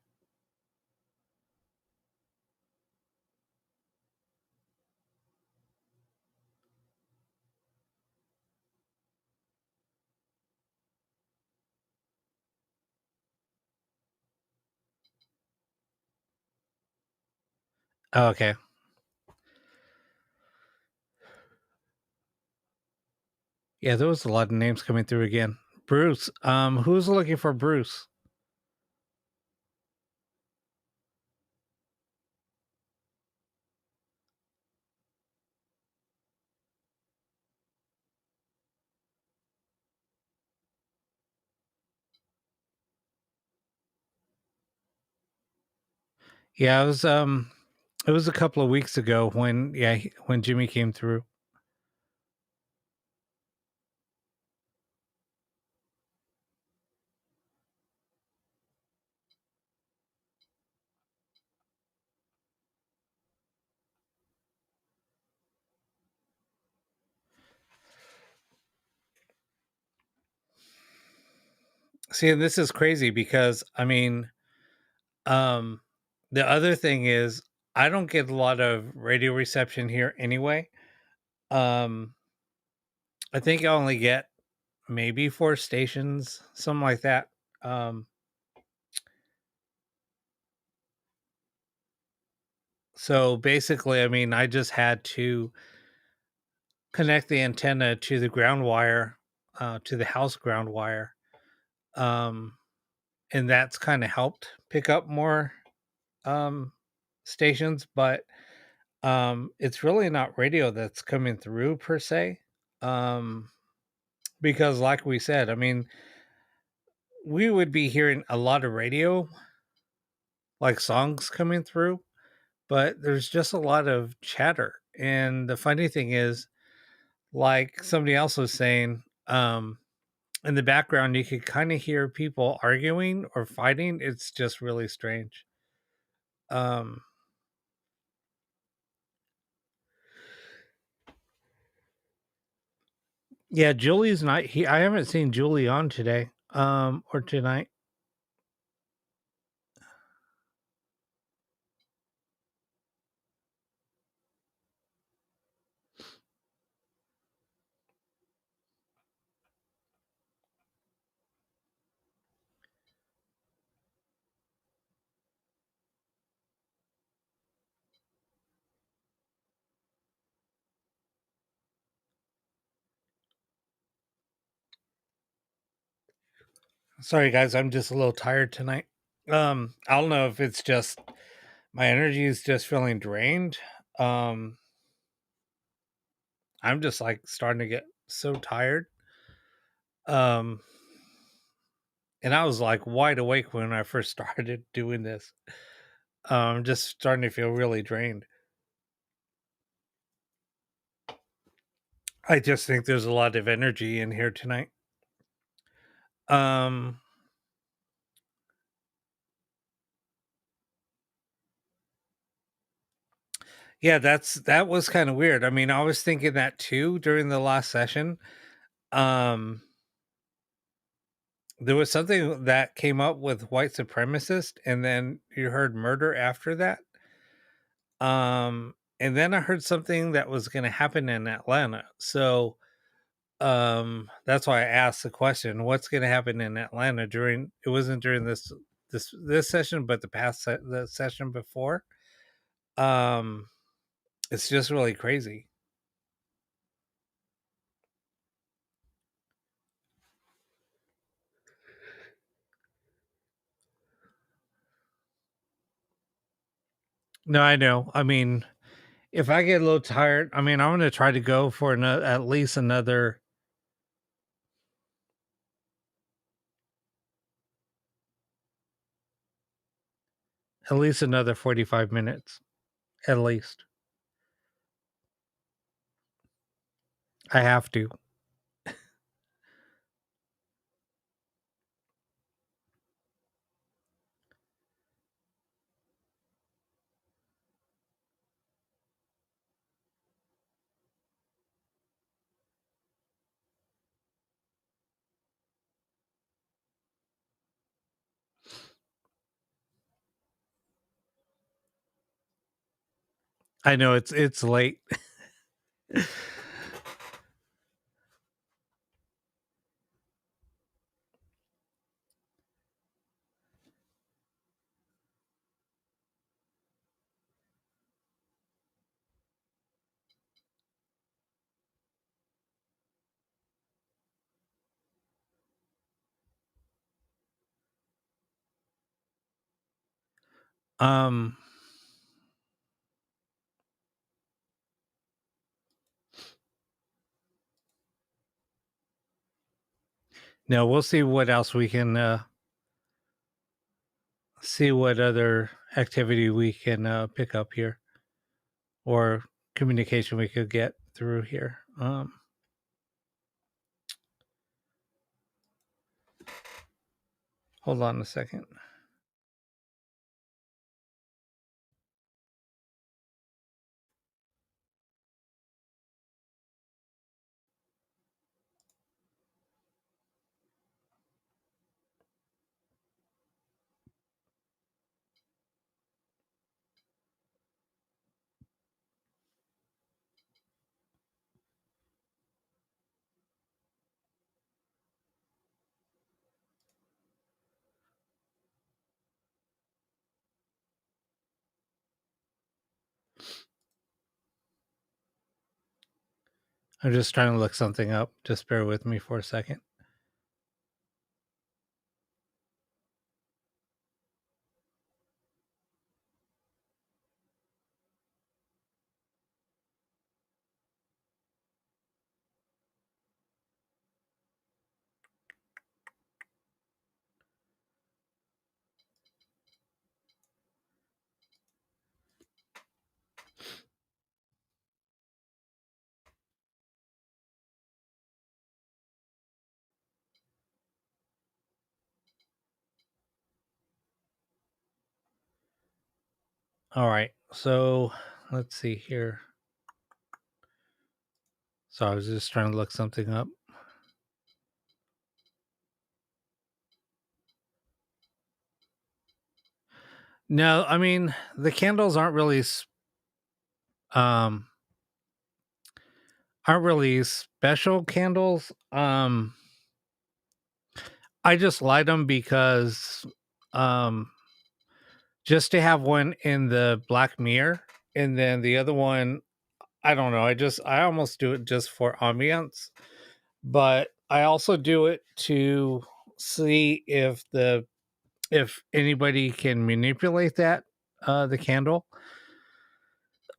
Speaker 1: Oh, okay. Yeah, there was a lot of names coming through again. Bruce. Who's looking for Bruce? Yeah, it was a couple of weeks ago when when Jimmy came through. See, and this is crazy because I mean, um the other thing is I don't get a lot of radio reception here anyway. Um I think I only get maybe 4 stations, something like that. Um so basically, I mean, I just had to connect the antenna to the ground wire, to the house ground wire. Um and that's kind of helped pick up more um stations, but it's really not radio that's coming through per se. Um because like we said, I mean, we would be hearing a lot of radio, like songs coming through, but there's just a lot of chatter. And the funny thing is, like somebody else was saying, in the background, you could kind of hear people arguing or fighting. It's just really strange. Um, yeah, Julie's not. I haven't seen Julie on today, or tonight. Sorry, guys, I'm just a little tired tonight. I don't know if it's just my energy is just feeling drained. Um, I'm just like starting to get so tired. Um, and I was like wide awake when I first started doing this. Just starting to feel really drained. I just think there's a lot of energy in here tonight. Um, yeah, that was kind of weird. I mean, I was thinking that too during the last session. Um, there was something that came up with white supremacist, and then you heard murder after that. And then I heard something that was going to happen in Atlanta. So, that's why I asked the question: what's going to happen in Atlanta during? It wasn't during this session, but the session before. Um, it's just really crazy. No, I know. I mean, if I get a little tired, I mean, I'm going to try to go for at least another 45 minutes, at least. I have to. I know it's late. Um, no, we'll see what else we can see what other activity we can pick up here or communication we could get through here. Hold on a second. I'm just trying to look something up. Just bear with me for a second. All right. So let's see here. So I was just trying to look something up. No, I mean the candles um aren't really special candles. I just light them because um just to have one in the black mirror, and then the other one, I don't know. I almost do it just for ambiance, but I also do it to see if anybody can manipulate the candle.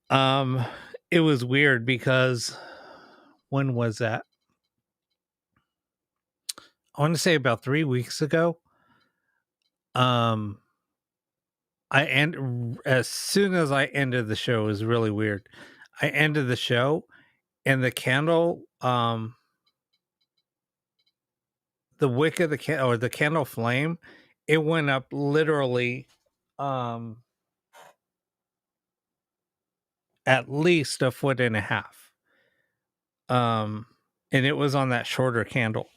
Speaker 1: Um, it was weird because when was that? I want to say about 3 weeks ago. Um, as soon as I ended the show, it was really weird. I ended the show and the candle, the wick of the candle or the candle flame, it went up literally, um, at least a foot and a half. Um, and it was on that shorter candle.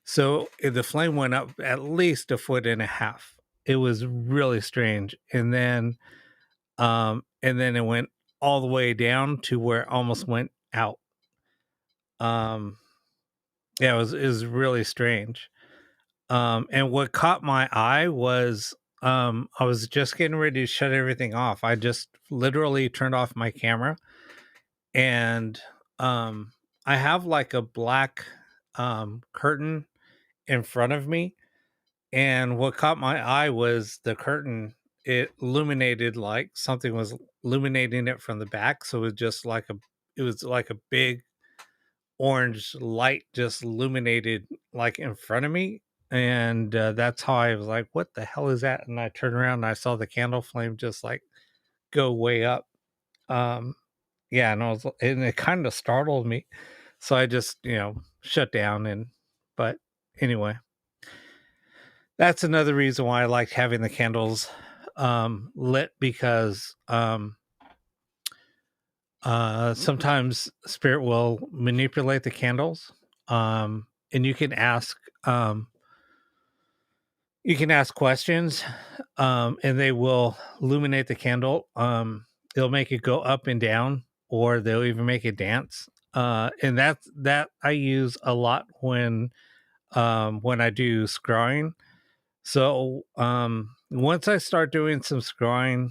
Speaker 1: So the flame went up at least a foot and a half. It was really strange. And then it went all the way down to where it almost went out. Um, yeah, it was really strange. And what caught my eye was I was just getting ready to shut everything off. I just literally turned off my camera and um I have like a black curtain in front of me, and what caught my eye was the curtain. It illuminated like something was illuminating it from the back, so it was like a big orange light just illuminated like in front of me, and that's how I was like, what the hell is that? And I turned around and I saw the candle flame just like go way up. um yeah, and it kind of startled me, so I just shut down. And but anyway, that's another reason why I liked having the candles lit, because sometimes spirit will manipulate the candles, and you can ask questions, and they will illuminate the candle. They'll make it go up and down, or they'll even make it dance. And that I use a lot when I do scrying. So once I start doing some scrying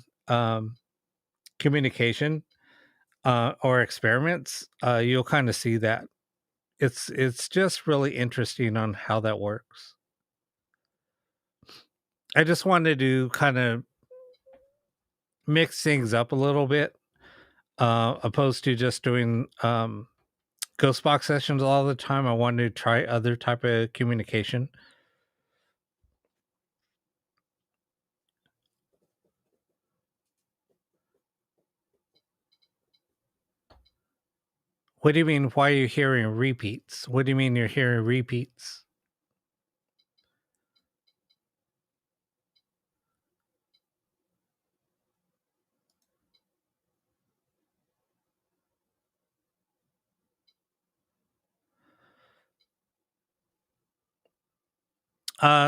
Speaker 1: communication or experiments, you'll kind of see that it's just really interesting on how that works. I just wanted to kind of mix things up a little bit, opposed to just doing ghost box sessions all the time. I wanted to try other type of communication. What do you mean? Why are you hearing repeats? What do you mean you're hearing repeats?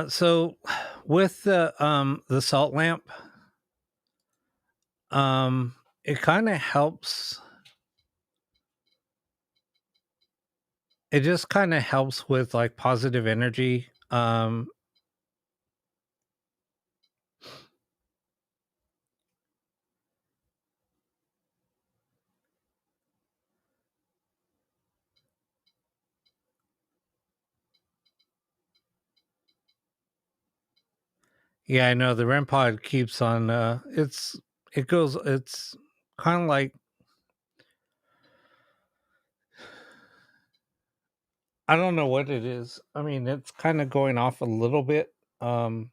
Speaker 1: So with the salt lamp, it kind of helps. It just kind of helps with like positive energy. Yeah, I know the REM pod keeps on. It's kind of like, I don't know what it is. I mean, it's kind of going off a little bit. Um,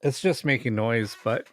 Speaker 1: it's just making noise, but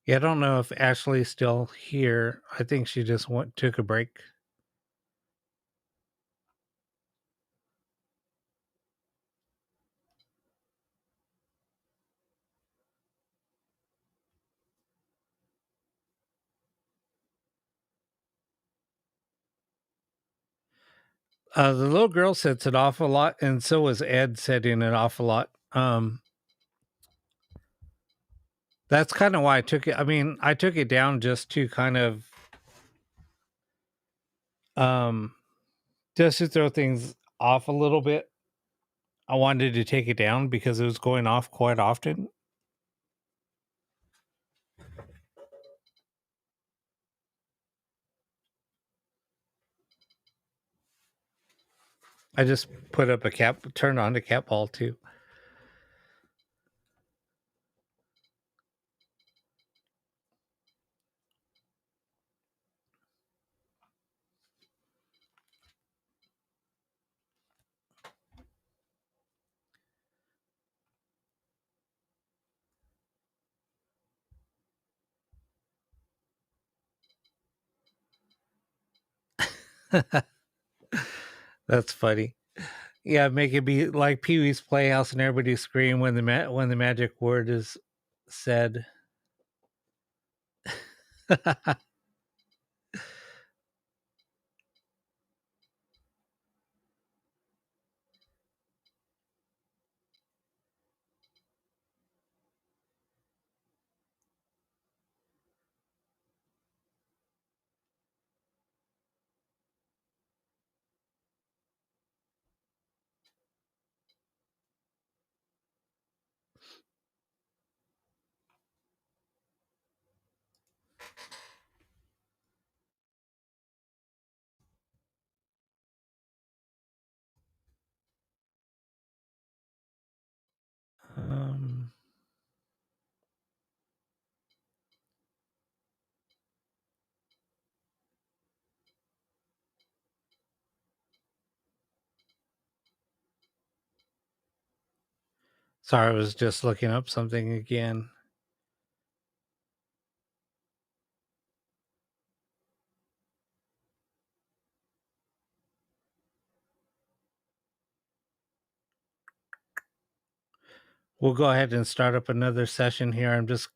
Speaker 1: yeah, I don't know if Ashley's still here. I think she just took a break. The little girl sets it off a lot, and so was Ed setting it off a lot. That's kind of why I took it. I mean, I took it down just to kind of, um, just to throw things off a little bit. I wanted to take it down because it was going off quite often. I just put up a turned on the cat ball too. That's funny. Yeah, make it be like Pee Wee's Playhouse and everybody scream when when the magic word is said. um, Sorry, I was just looking up something again. We'll go ahead and start up another session here. I'm just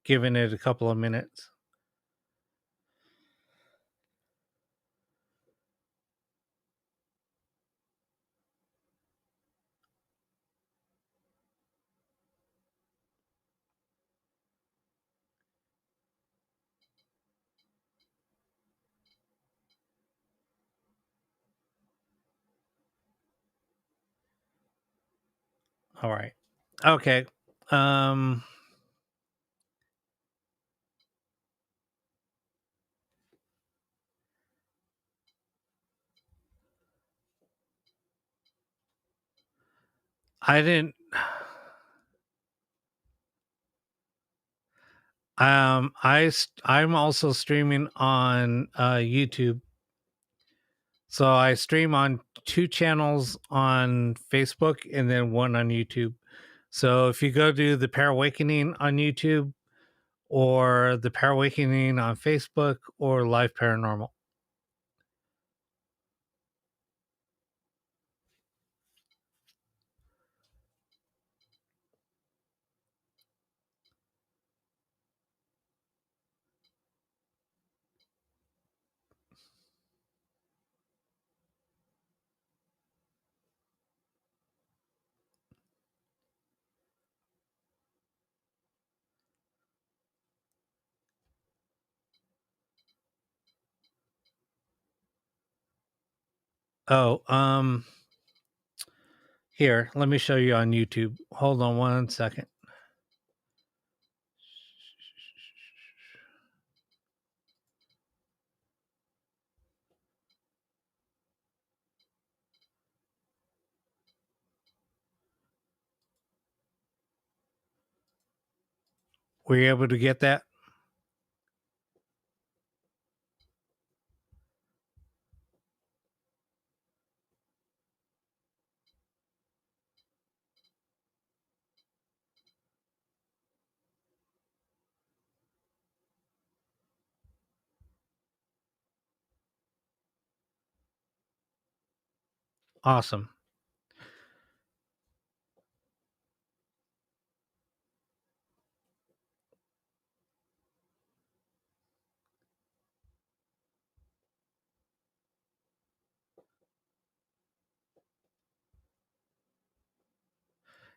Speaker 1: giving it a couple of minutes. All right. Okay. Um I didn't I'm also streaming on YouTube. So I stream on two channels on Facebook and then one on YouTube. So if you go to the Pair Awakening on YouTube or the Pair Awakening on Facebook or Live Paranormal. Oh, here, let me show you on YouTube. Hold on one second. Were you able to get that? Awesome.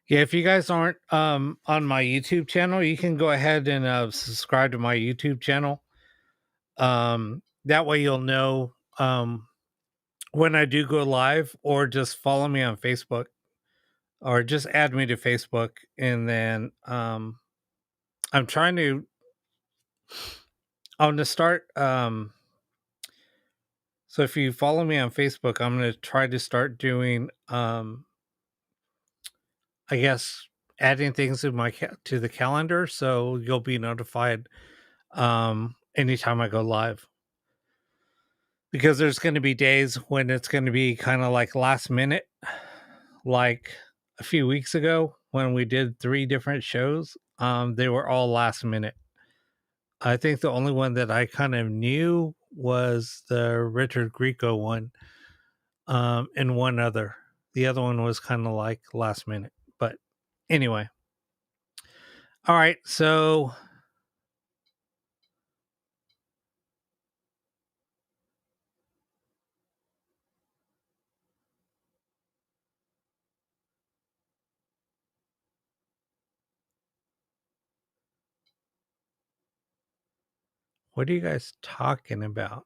Speaker 1: Yeah, if you guys aren't on my YouTube channel, you can go ahead and subscribe to my YouTube channel. That way you'll know when I do go live, or just follow me on Facebook, or just add me to Facebook, and then I'm trying to I'm gonna start so if you follow me on Facebook, I'm gonna try to start doing I guess adding things to to the calendar, so you'll be notified anytime I go live, because there's going to be days when it's going to be kind of like last minute, like a few weeks ago when we did 3 different shows. They were all last minute. I think the only one that I kind of knew was the Richard Grieco one, and one other. The other one was kind of like last minute. But anyway, all right. So what are you guys talking about?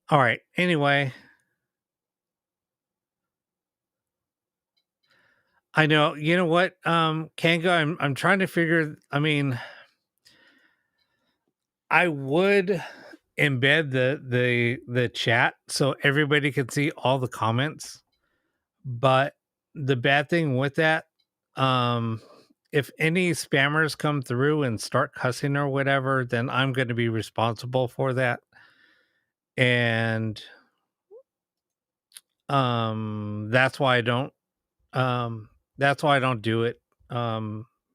Speaker 1: All right. Anyway, I know. You know what, Kanga, I'm trying to figure. I mean, I would embed the chat so everybody can see all the comments, but the bad thing with that, um, if any spammers come through and start cussing or whatever, then I'm going to be responsible for that, and that's why I don't. Um, that's why I don't do it.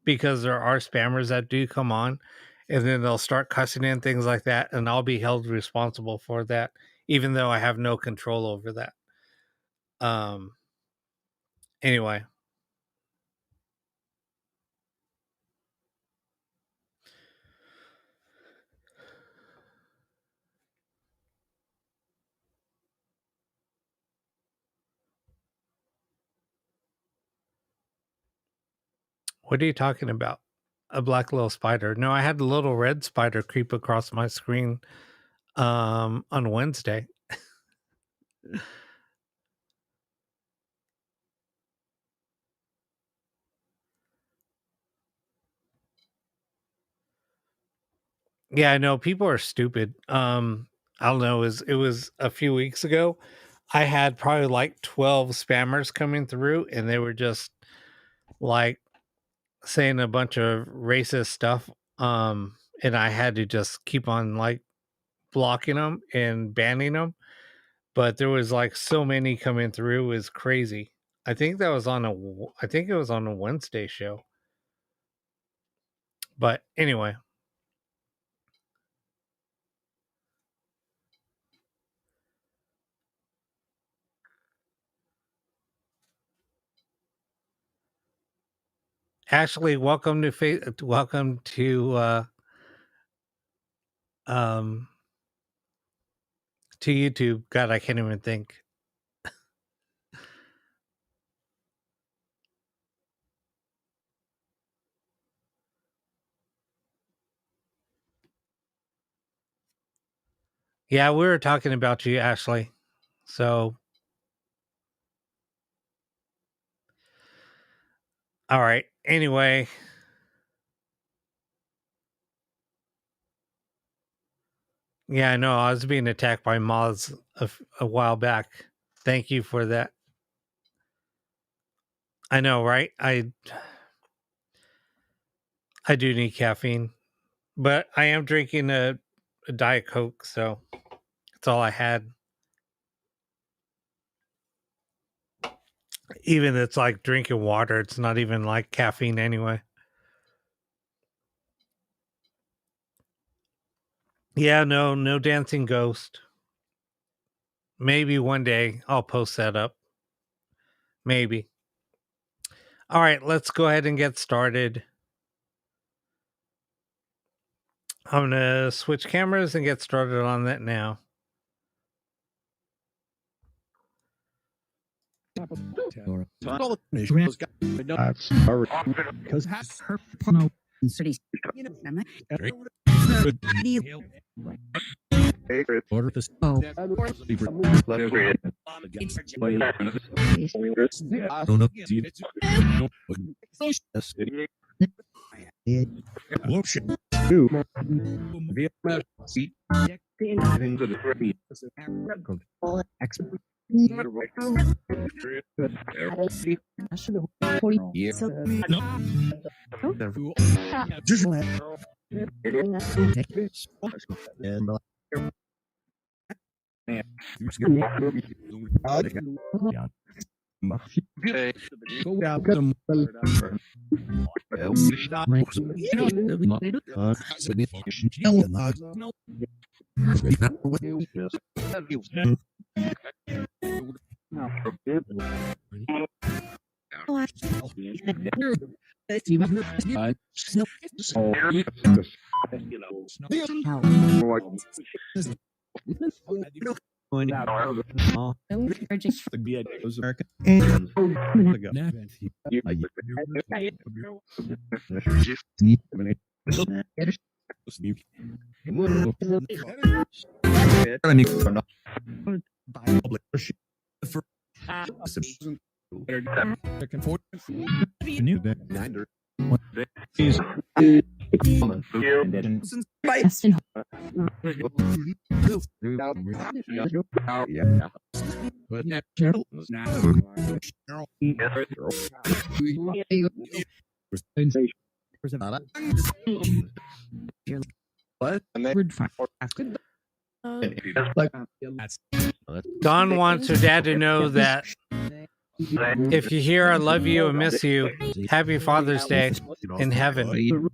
Speaker 1: Because there are spammers that do come on, and then they'll start cussing in things like that, and I'll be held responsible for that, even though I have no control over that. Um, anyway, what are you talking about? A black little spider? No, I had a little red spider creep across my screen on Wednesday. Yeah, I know people are stupid. I don't know, it was a few weeks ago. I had probably like 12 spammers coming through and they were just like saying a bunch of racist stuff. And I had to just keep on like blocking them and banning them. But there was like so many coming through, it was crazy. I think it was on a Wednesday show. But anyway, Ashley, welcome um to YouTube. God, I can't even think. Yeah, we were talking about you, Ashley. So, all right. Anyway, yeah, I know. I was being attacked by moths a while back. Thank you for that. I know, right? I do need caffeine, but I am drinking a Diet Coke, so that's all I had. Even it's like drinking water. It's not even like caffeine anyway. Yeah, no dancing ghost. Maybe one day I'll post that up. Maybe. All right, let's go ahead and get started. I'm gonna switch cameras and get started on that now. Dawn wants her dad to know that if you hear I love you and miss you, happy Father's Day in heaven.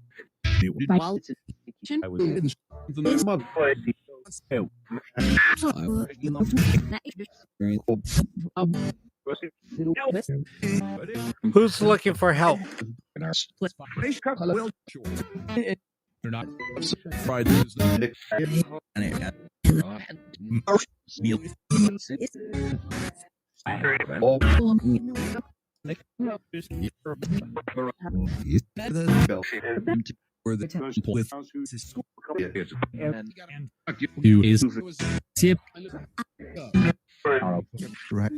Speaker 1: Who's looking for help?
Speaker 4: You is tip right.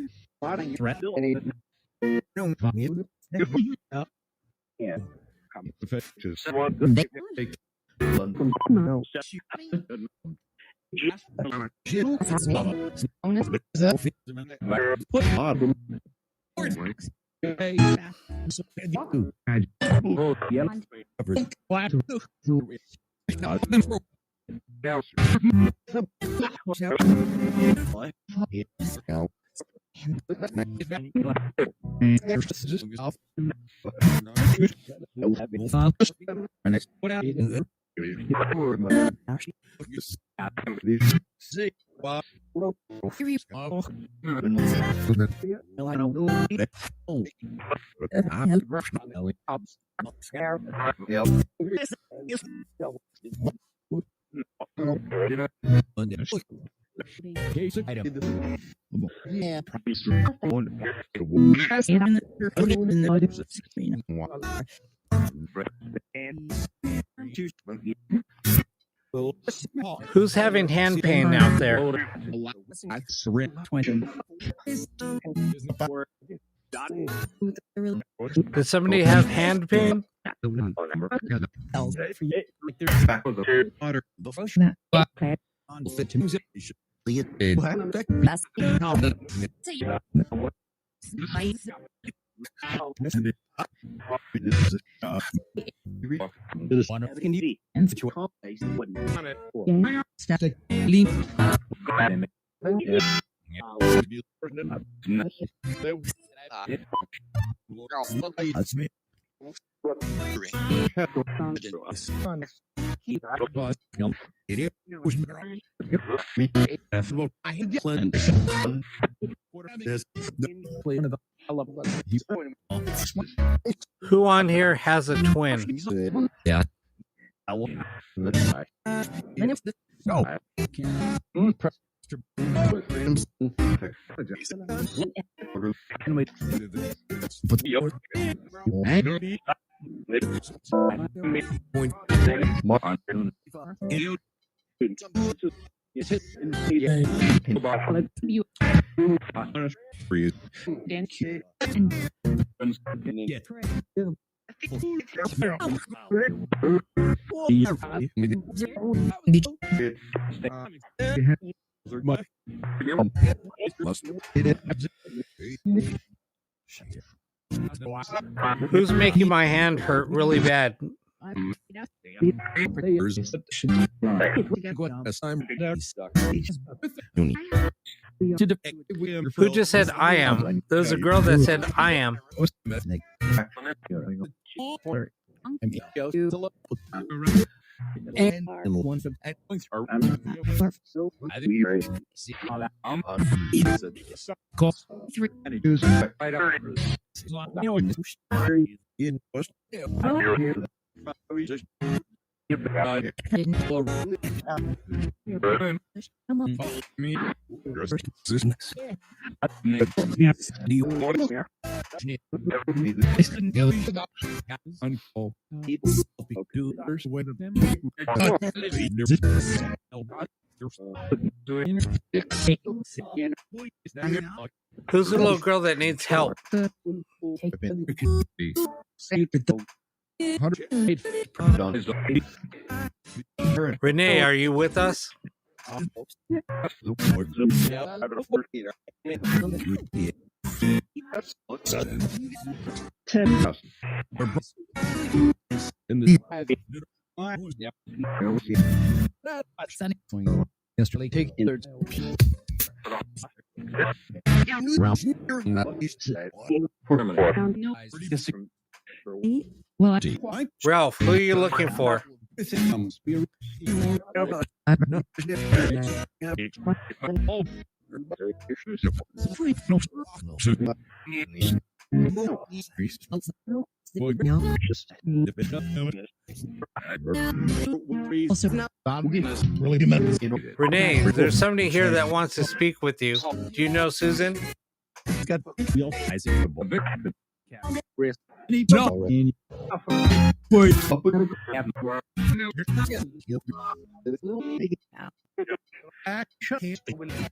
Speaker 1: Who's having hand pain out there? Did somebody have hand pain?
Speaker 4: That's me.
Speaker 1: Who on here has a twin?
Speaker 4: Yeah.
Speaker 1: Who's making my hand hurt really bad? Who just said I am? There was a girl that said I am. Who's the little girl that needs help? Renee, are you with us? Ralph, who are you looking for? Renee, there's somebody here that wants to speak with you. Do you know Susan?
Speaker 4: No.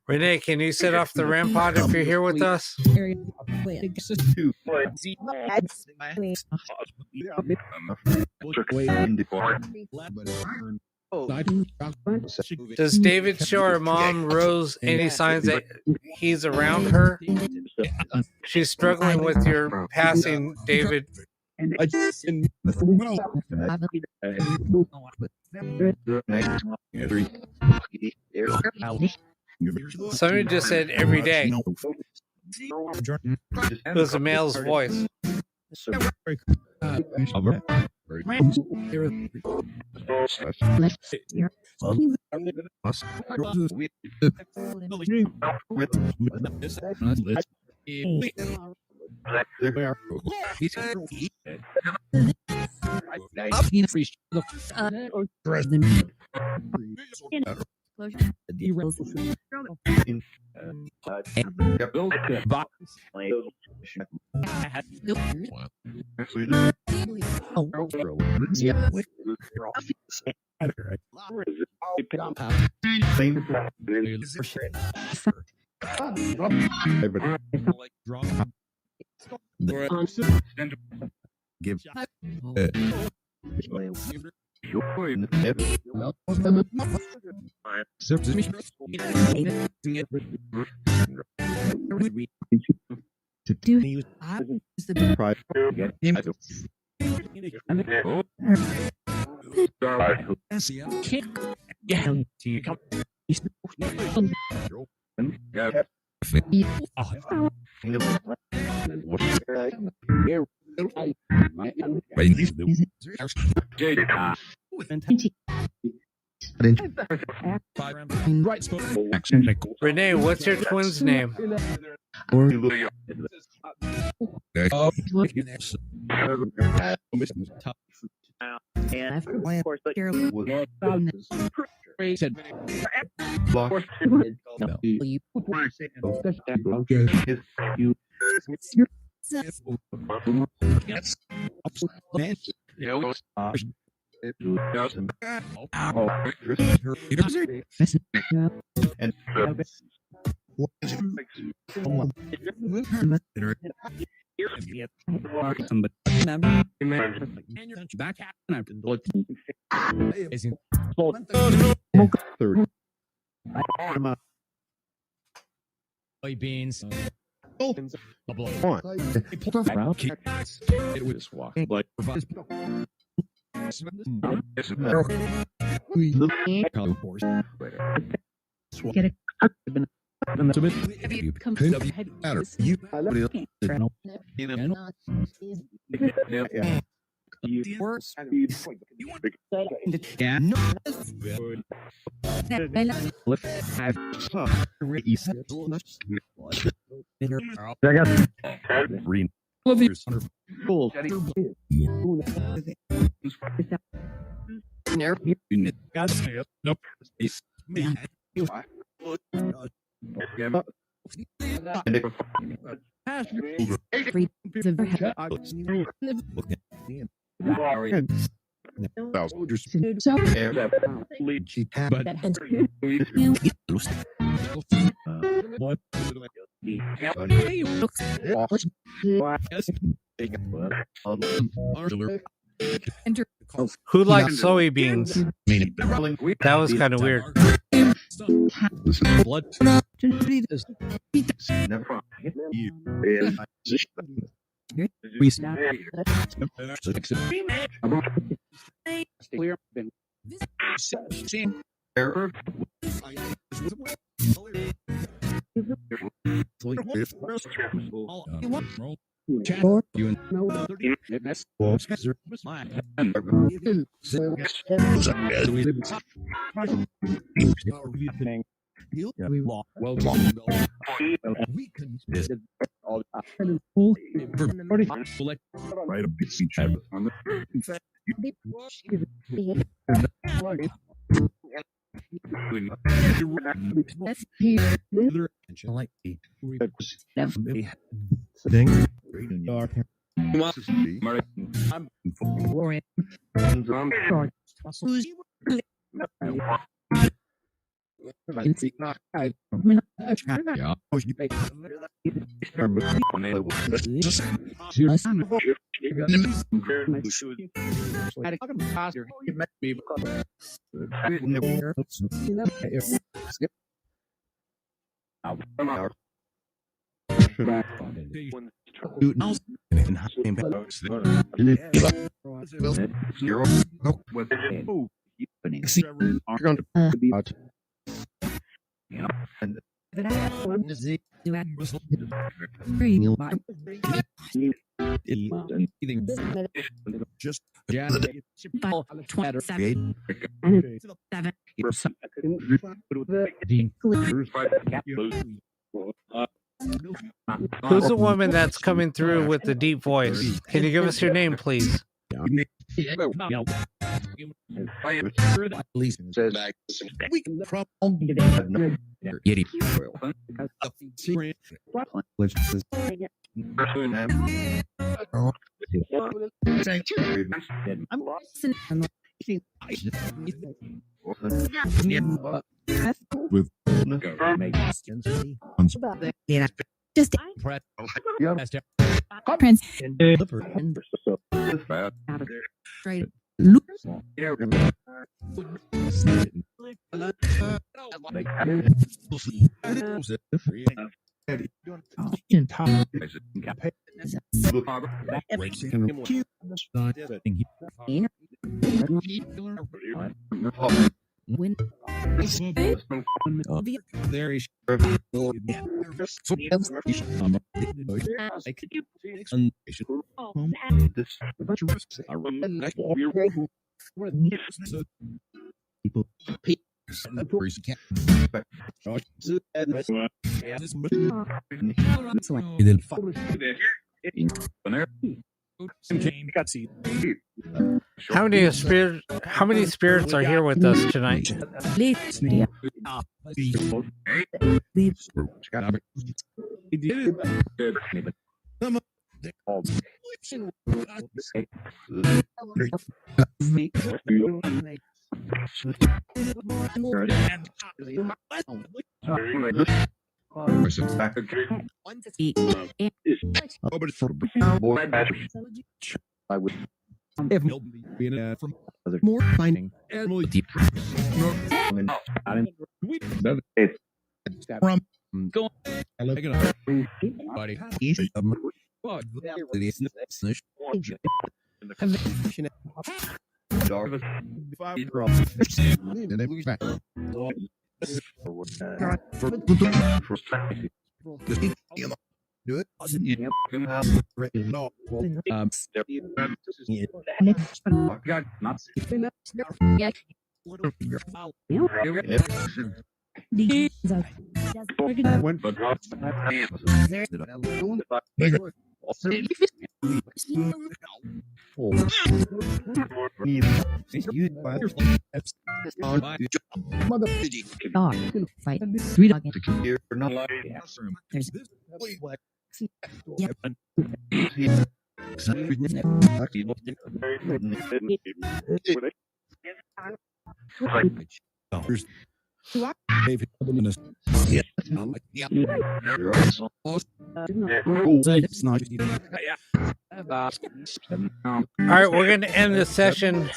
Speaker 1: Renee, can you sit off the REM pod if you're here with us? Does David show our mom Rose any signs that he's around her? She's struggling with your passing, David. Somebody just said every day. It was a male's voice. Renee, what's your twin's name?
Speaker 4: Beans.
Speaker 1: Who likes soybeans? That was kind of weird.
Speaker 4: Blood. Just
Speaker 1: Who's the woman that's coming through with the deep voice? Can you give us your name, please?
Speaker 2: Just Prince straight win.
Speaker 4: there is
Speaker 1: How many spirits are here with us tonight?
Speaker 4: if nobody being from more finding Emily deep from go buddy do it.
Speaker 2: Fight. Three dog. There's
Speaker 1: All right, we're going to end the session.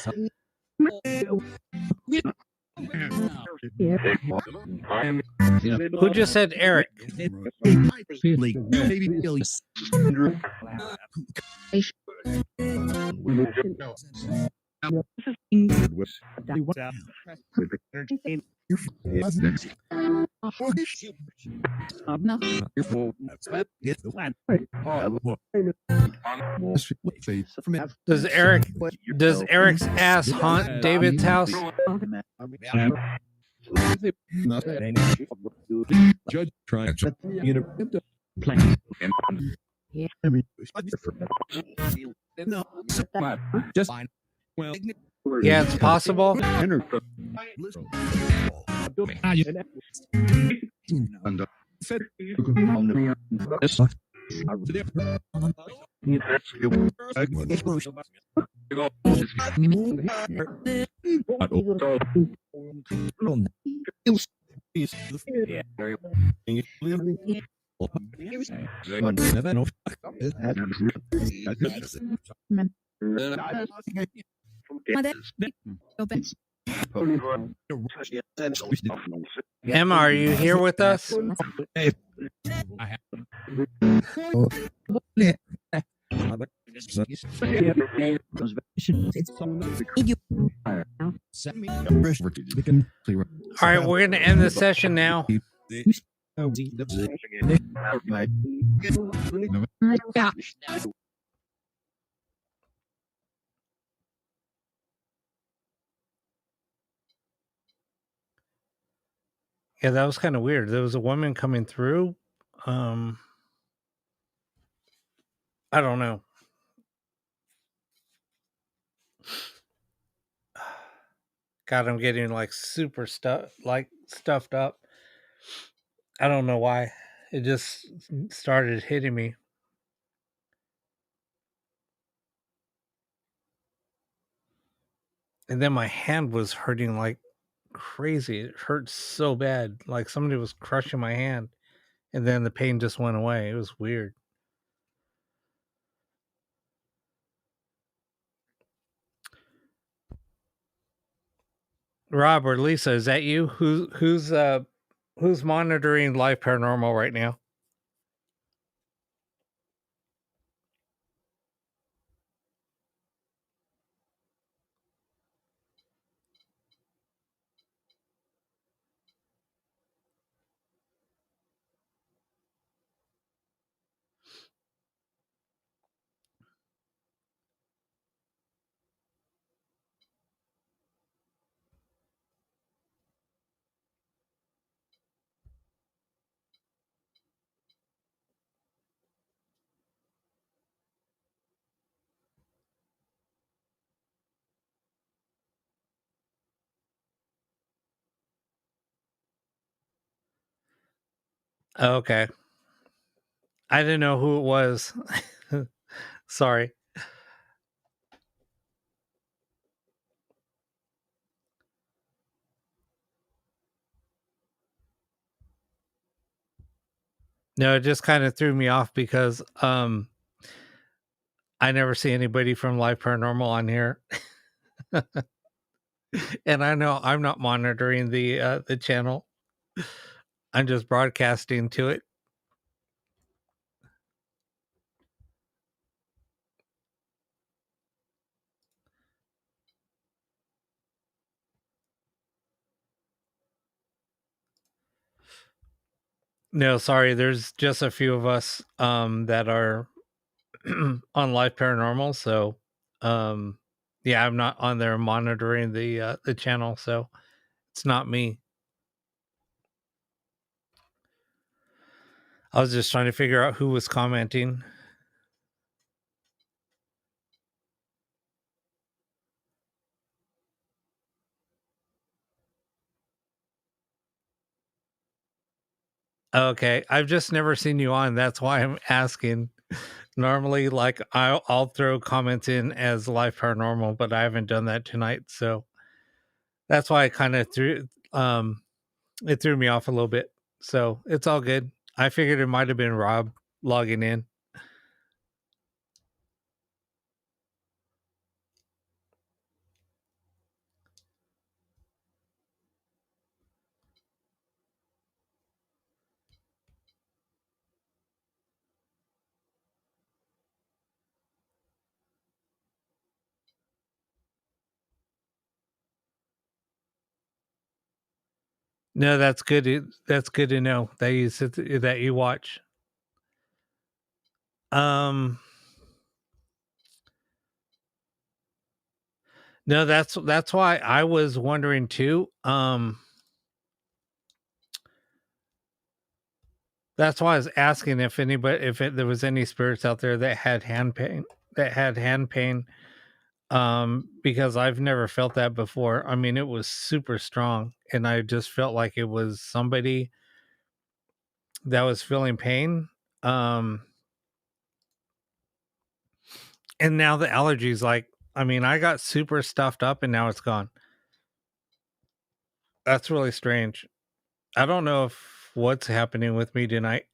Speaker 1: Who just said Eric? Does Eric's ass haunt David's house?
Speaker 4: Judge trying to no, just fine. Well,
Speaker 1: Yeah, it's possible. Emma, are you here with us? All right, we're going to end the session now. Yeah, that was kind of weird. There was a woman coming through. I don't know. God, I'm getting like super stuffed up. I don't know why. It just started hitting me. And then my hand was hurting like crazy. It hurt so bad. Like somebody was crushing my hand. And then the pain just went away. It was weird. Rob or Lisa, is that you? Who's monitoring Live Paranormal right now? Okay. I didn't know who it was. Sorry. No, it just kind of threw me off because I never see anybody from Live Paranormal on here. And I know I'm not monitoring the channel. I'm just broadcasting to it. No, sorry, there's just a few of us that are on Live Paranormal, so yeah, I'm not on there monitoring the channel, so it's not me. I was just trying to figure out who was commenting. Okay, I've just never seen you on. That's why I'm asking. Normally, like I'll throw comments in as Live Paranormal, but I haven't done that tonight, so that's why I kind of threw it threw me off a little bit. So it's all good. I figured it might have been Rob logging in. No, that's good. That's good to know that that you watch. Um, no, that's why I was wondering too. That's why I was asking if anybody, there was any spirits out there that had hand pain, because I've never felt that before. I mean, it was super strong, and I just felt like it was somebody that was feeling pain. Um, And now the allergies, like, I mean, I got super stuffed up and now it's gone. That's really strange. I don't know if what's happening with me tonight.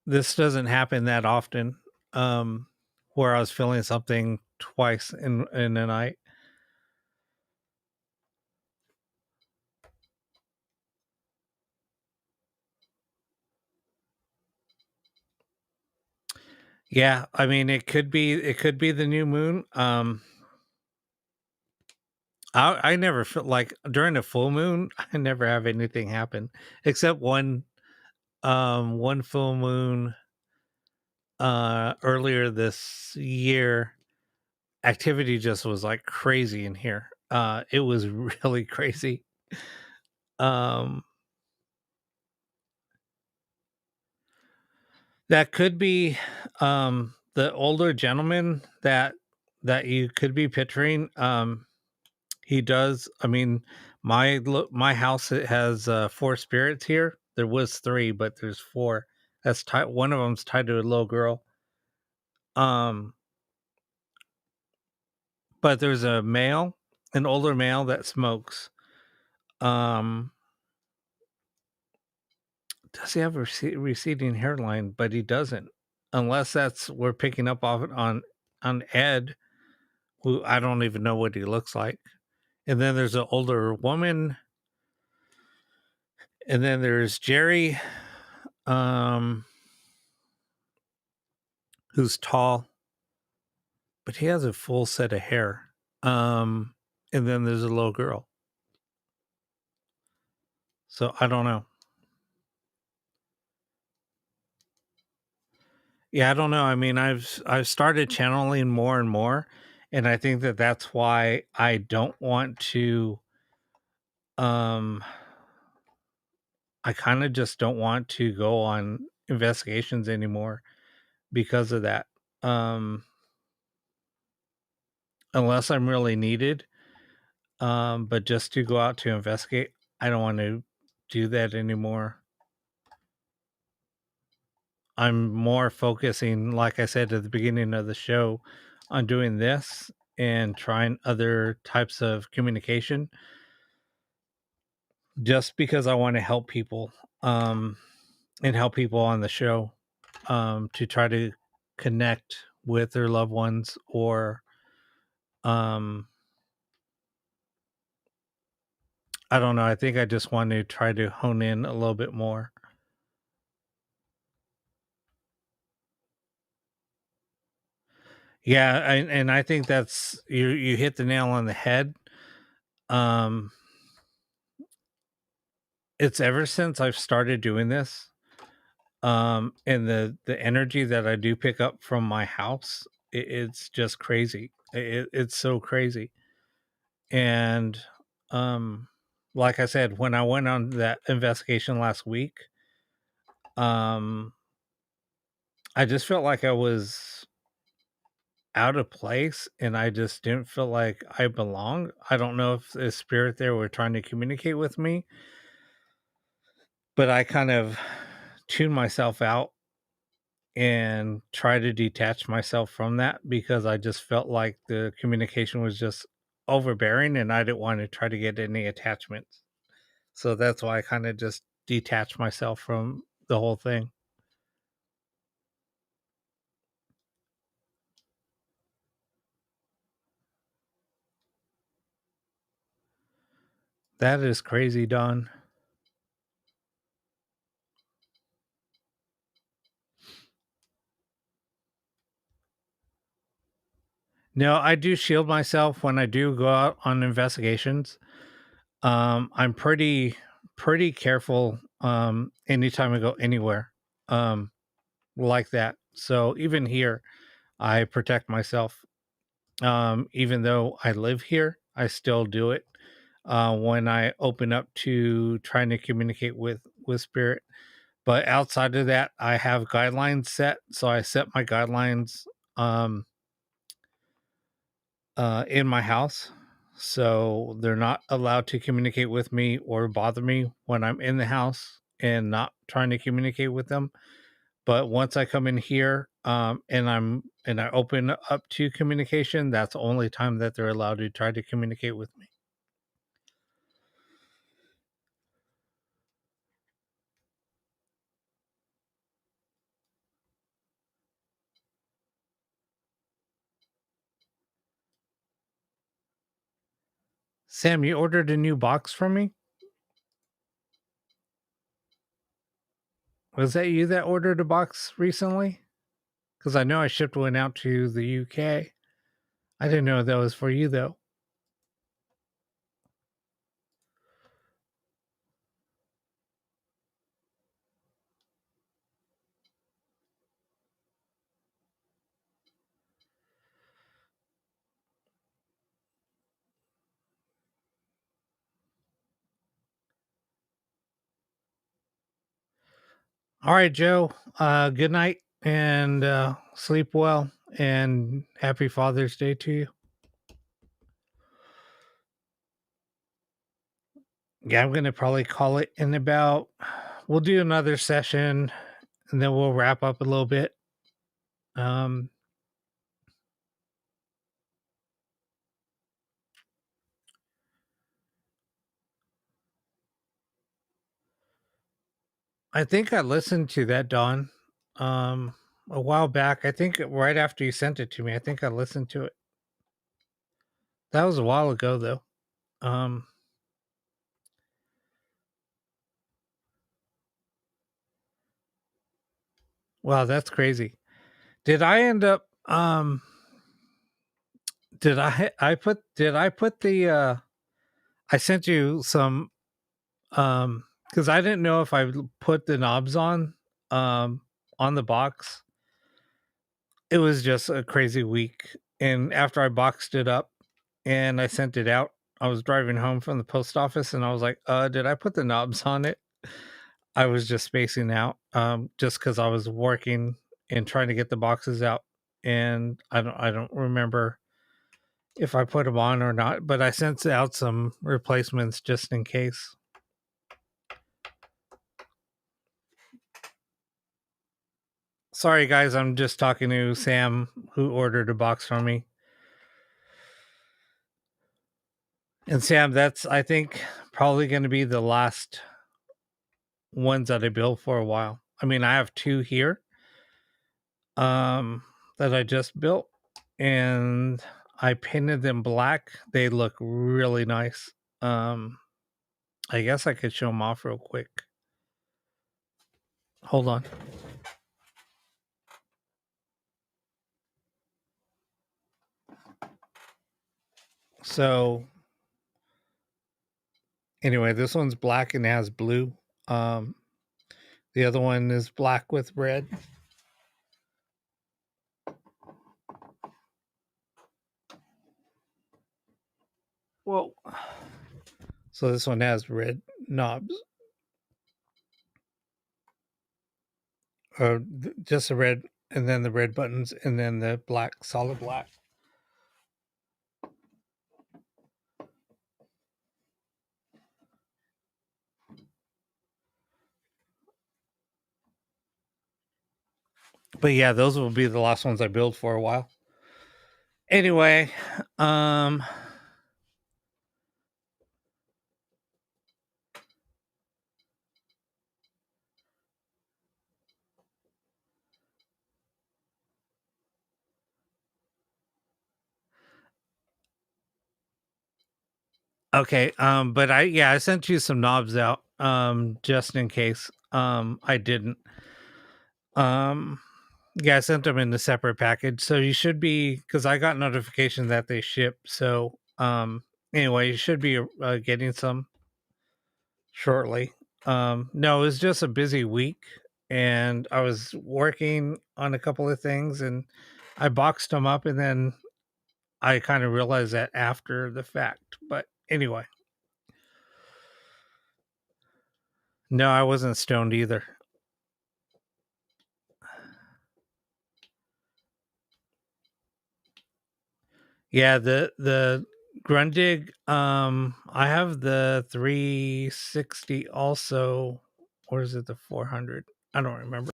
Speaker 1: This doesn't happen that often. Um, where I was feeling something twice in a night. Yeah, I mean, it could be the new moon. I never feel like during a full moon, I never have anything happen except one full moon earlier this year. Activity just was like crazy in here. It was really crazy. Um that could be the older gentleman that you could be picturing. He does. I mean, my house, it has 4 spirits here. There was 3, but there's 4. That's tied. One of them's tied to a little girl. Um, but there's a male, an older male that smokes. Um, does he have a receding hairline? But he doesn't, unless that's we're picking up off it on Ed, who I don't even know what he looks like. And then there's an older woman, and then there's Jerry, um, who's tall, but he has a full set of hair. Um, and then there's a little girl. So I don't know. Yeah, I don't know. I mean, I've started channeling more and more, and I think that that's why I don't want to. Um, I kind of just don't want to go on investigations anymore because of that. Um, unless I'm really needed. But just to go out to investigate, I don't want to do that anymore. I'm more focusing, like I said at the beginning of the show, on doing this and trying other types of communication just because I want to help people, um, and help people on the show, to try to connect with their loved ones, or um, I don't know. I think I just want to try to hone in a little bit more. Yeah, and I think that's you hit the nail on the head. Um, it's ever since I've started doing this, and the energy that I do pick up from my house, it's just crazy. It's so crazy. And um, like I said, when I went on that investigation last week, um, I just felt like I was out of place, and I just didn't feel like I belonged. I don't know if the spirit there were trying to communicate with me, but I kind of tuned myself out and try to detach myself from that because I just felt like the communication was just overbearing and I didn't want to try to get any attachments. So that's why I kind of just detached myself from the whole thing. That is crazy, Don. No, I do shield myself when I do go out on investigations. I'm pretty careful anytime I go anywhere like that. So even here, I protect myself. Even though I live here, I still do it when I open up to trying to communicate with spirit. But outside of that, I have guidelines set. So I set my guidelines um, in my house. So they're not allowed to communicate with me or bother me when I'm in the house and not trying to communicate with them. But once I come in here, and I open up to communication, that's the only time that they're allowed to try to communicate with me. Sam, you ordered a new box from me? Was that you that ordered a box recently? Because I know I shipped one out to the UK. I didn't know that was for you, though. All right, Joe. Good night and sleep well. And happy Father's Day to you. Yeah, I'm going to probably call it in about, we'll do another session and then we'll wrap up a little bit. Um, I think I listened to that, Don, a while back. I think right after you sent it to me, I think I listened to it. That was a while ago, though. Um, wow, that's crazy. Did I end up? Did I put the? I sent you some. Because I didn't know if I put the knobs on the box. It was just a crazy week, and after I boxed it up and I sent it out, I was driving home from the post office, and I was like, did I put the knobs on it?" I was just spacing out, just because I was working and trying to get the boxes out, and I don't remember if I put them on or not, but I sent out some replacements just in case. Sorry, guys, I'm just talking to Sam, who ordered a box from me. And Sam, that's, I think, probably going to be the last ones that I build for a while. I mean, I have two here, that I just built, and I painted them black. They look really nice. I guess I could show them off real quick. Hold on. So anyway, this one's black and has blue. The other one is black with red. Whoa. So this one has red knobs. Or just the red, and then the red buttons, and then the black, solid black. But yeah, those will be the last ones I build for a while. Anyway, okay, but I sent you some knobs out, just in case I didn't. Yeah, I sent them in a separate package, so you should be, because I got notification that they ship. So anyway, you should be getting some shortly. No, it was just a busy week, and I was working on a couple of things, and I boxed them up, and then I kind of realized that after the fact. But anyway, no, I wasn't stoned either. Yeah, the Grundig, I have the 360 also, or is it the 400? I don't remember.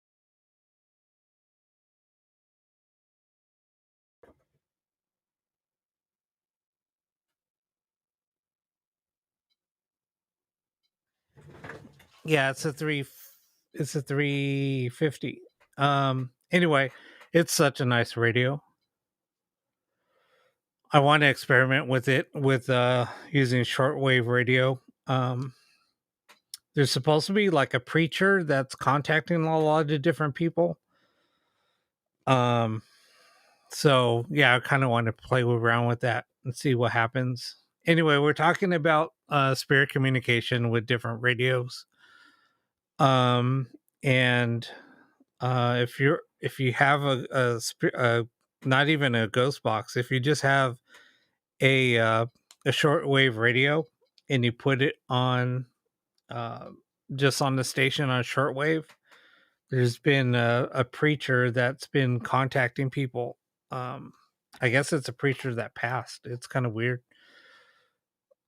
Speaker 1: Yeah, it's a 350. Anyway, it's such a nice radio. I want to experiment with it with using shortwave radio. There's supposed to be like a preacher that's contacting a lot of different people. Um, so yeah, I kind of want to play around with that and see what happens. Anyway, we're talking about spirit communication with different radios. Um, and if you have not even a ghost box, if you just have a shortwave radio and you put it on uh, just on the station on shortwave, there's been a preacher that's been contacting people. I guess it's a preacher that passed. It's kind of weird.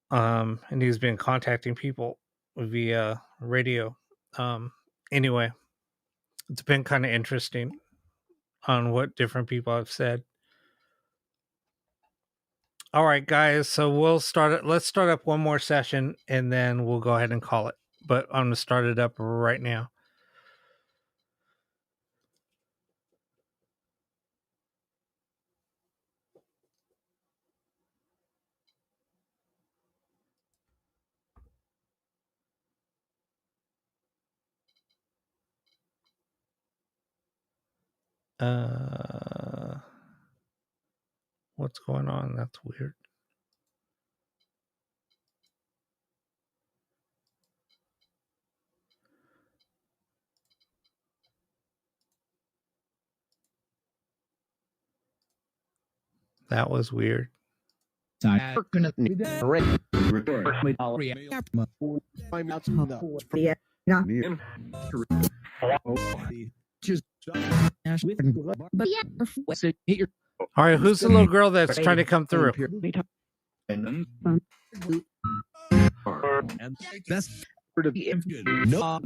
Speaker 1: And he's been contacting people via radio. Um, anyway, it's been kind of interesting on what different people have said. All right, guys. So we'll start it. Let's start up one more session and then we'll go ahead and call it. But I'm going to start it up right now. What's going on? That's weird. That was weird. All right, who's the little girl that's trying to come through?
Speaker 4: That's no.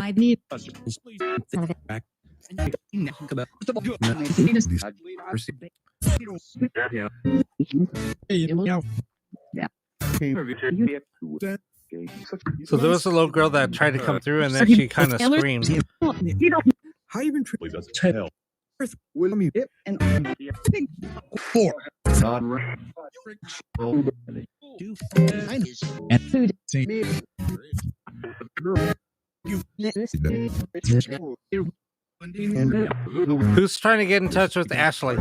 Speaker 2: I need
Speaker 1: So there was a little girl that tried to come through and then she kind of screamed.
Speaker 4: How even tell? Will me and four. And food.
Speaker 1: Who's trying to get in touch with Ashley?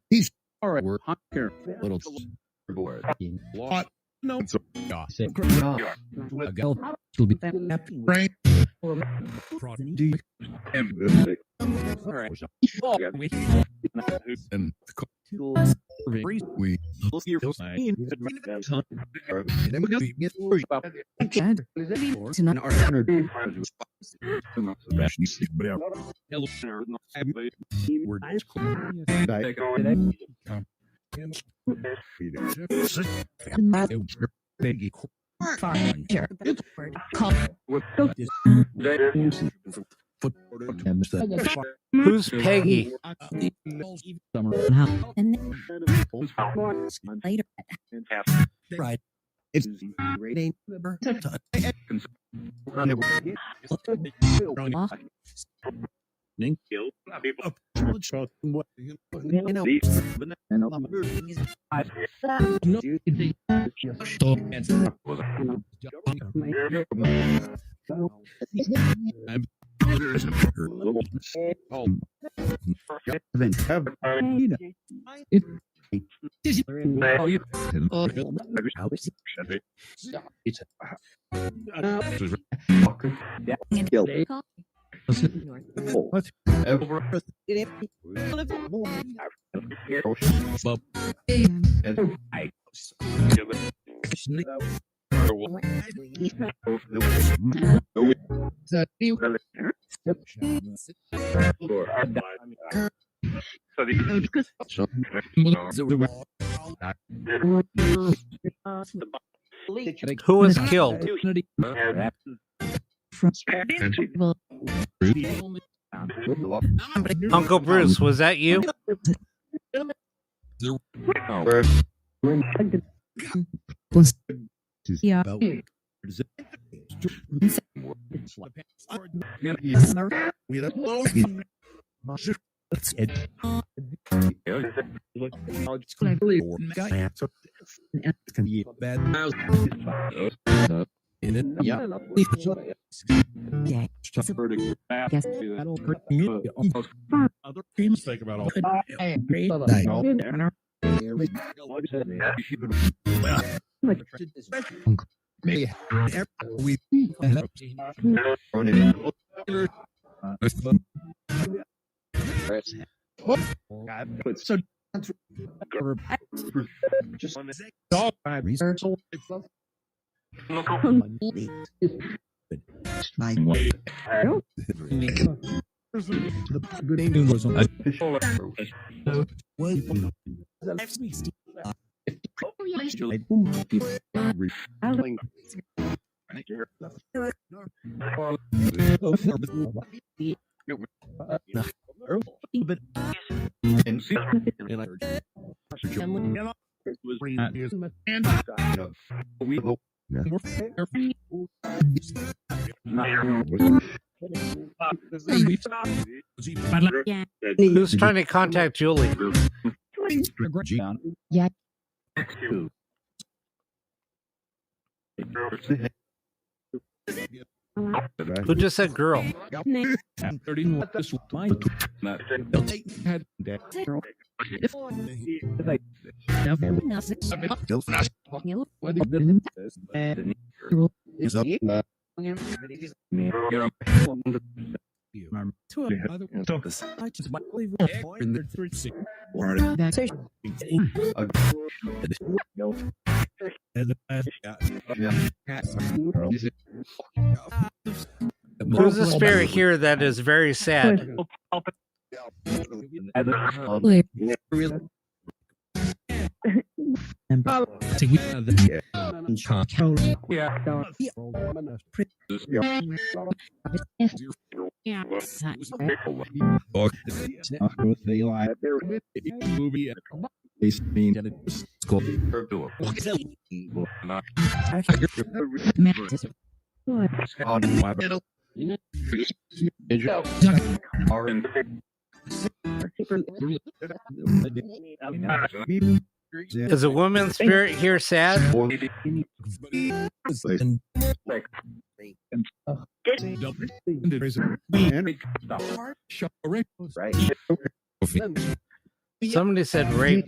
Speaker 4: He's all right. We're little board. What? No, it's a gossip. It'll be right. And we
Speaker 1: Who's Peggy?
Speaker 2: later.
Speaker 4: Right. It's
Speaker 1: Who was killed? Uncle Bruce, was that you?
Speaker 2: Yeah.
Speaker 4: Other teams think about all. So just dog research.
Speaker 1: Who's trying to contact Julie?
Speaker 2: Yeah.
Speaker 1: Who just said girl? Who's the spirit here that is very sad? Is a woman's spirit here sad? Somebody said rape.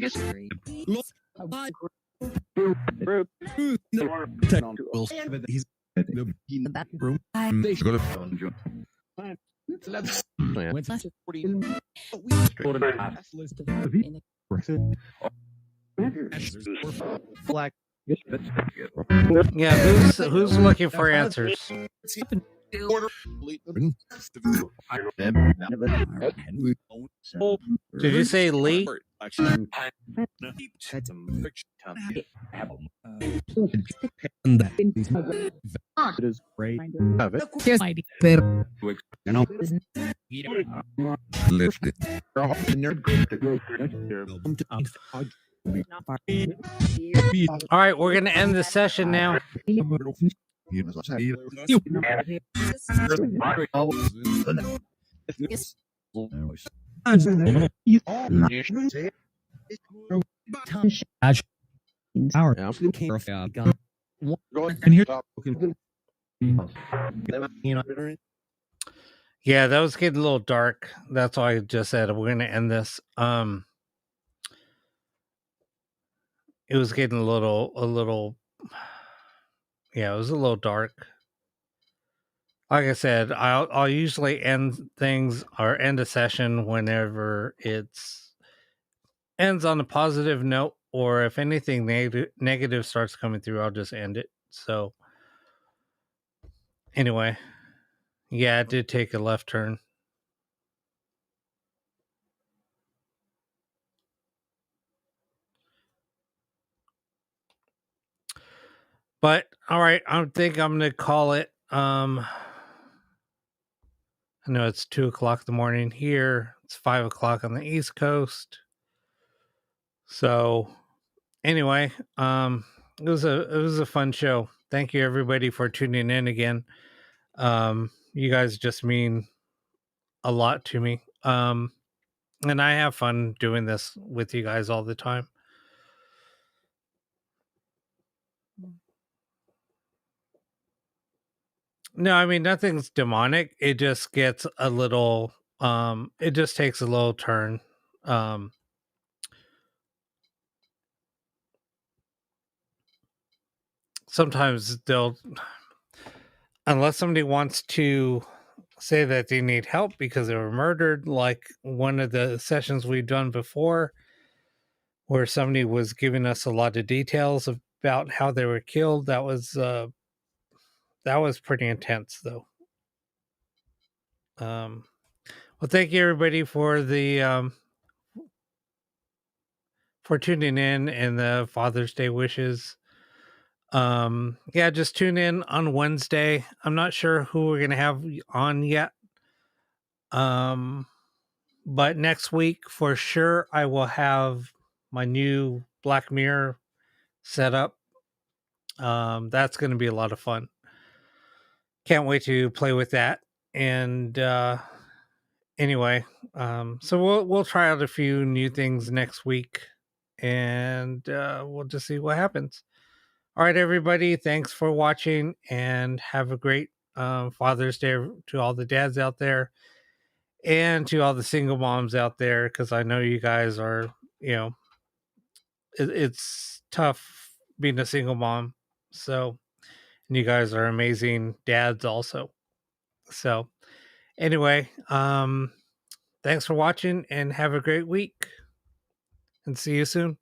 Speaker 1: Yeah, who's looking for answers? Did you say Lee? All right, we're going to end the session now. Yeah, that was getting a little dark. That's why I just said we're going to end this. It was getting a little, yeah, it was a little dark. Like I said, I'll usually end things or end a session whenever it's ends on a positive note. or if anything negative starts coming through, I'll just end it. So anyway, yeah, it did take a left turn. But all right, I think I'm gonna call it. I know it's 2 o'clock in the morning here. It's 5 o'clock on the East Coast. So anyway, it was a fun show. Thank you everybody for tuning in again. You guys just mean a lot to me. And I have fun doing this with you guys all the time. No, I mean nothing's demonic. It just gets a little it just takes a little turn. Um Sometimes they'll, unless somebody wants to say that they need help because they were murdered, like one of the sessions we've done before where somebody was giving us a lot of details about how they were killed. That was pretty intense though. Well, thank you everybody for the for tuning in and the Father's Day wishes. Yeah, just tune in on Wednesday. I'm not sure who we're gonna have on yet. But next week for sure I will have my new Black Mirror set up. That's gonna be a lot of fun. Can't wait to play with that. And anyway, so we'll try out a few new things next week, and we'll just see what happens. All right, everybody, thanks for watching, and have a great Father's Day to all the dads out there, and to all the single moms out there, because I know you guys are, it's tough being a single mom. So, and you guys are amazing dads also. So, anyway, thanks for watching and have a great week, and see you soon.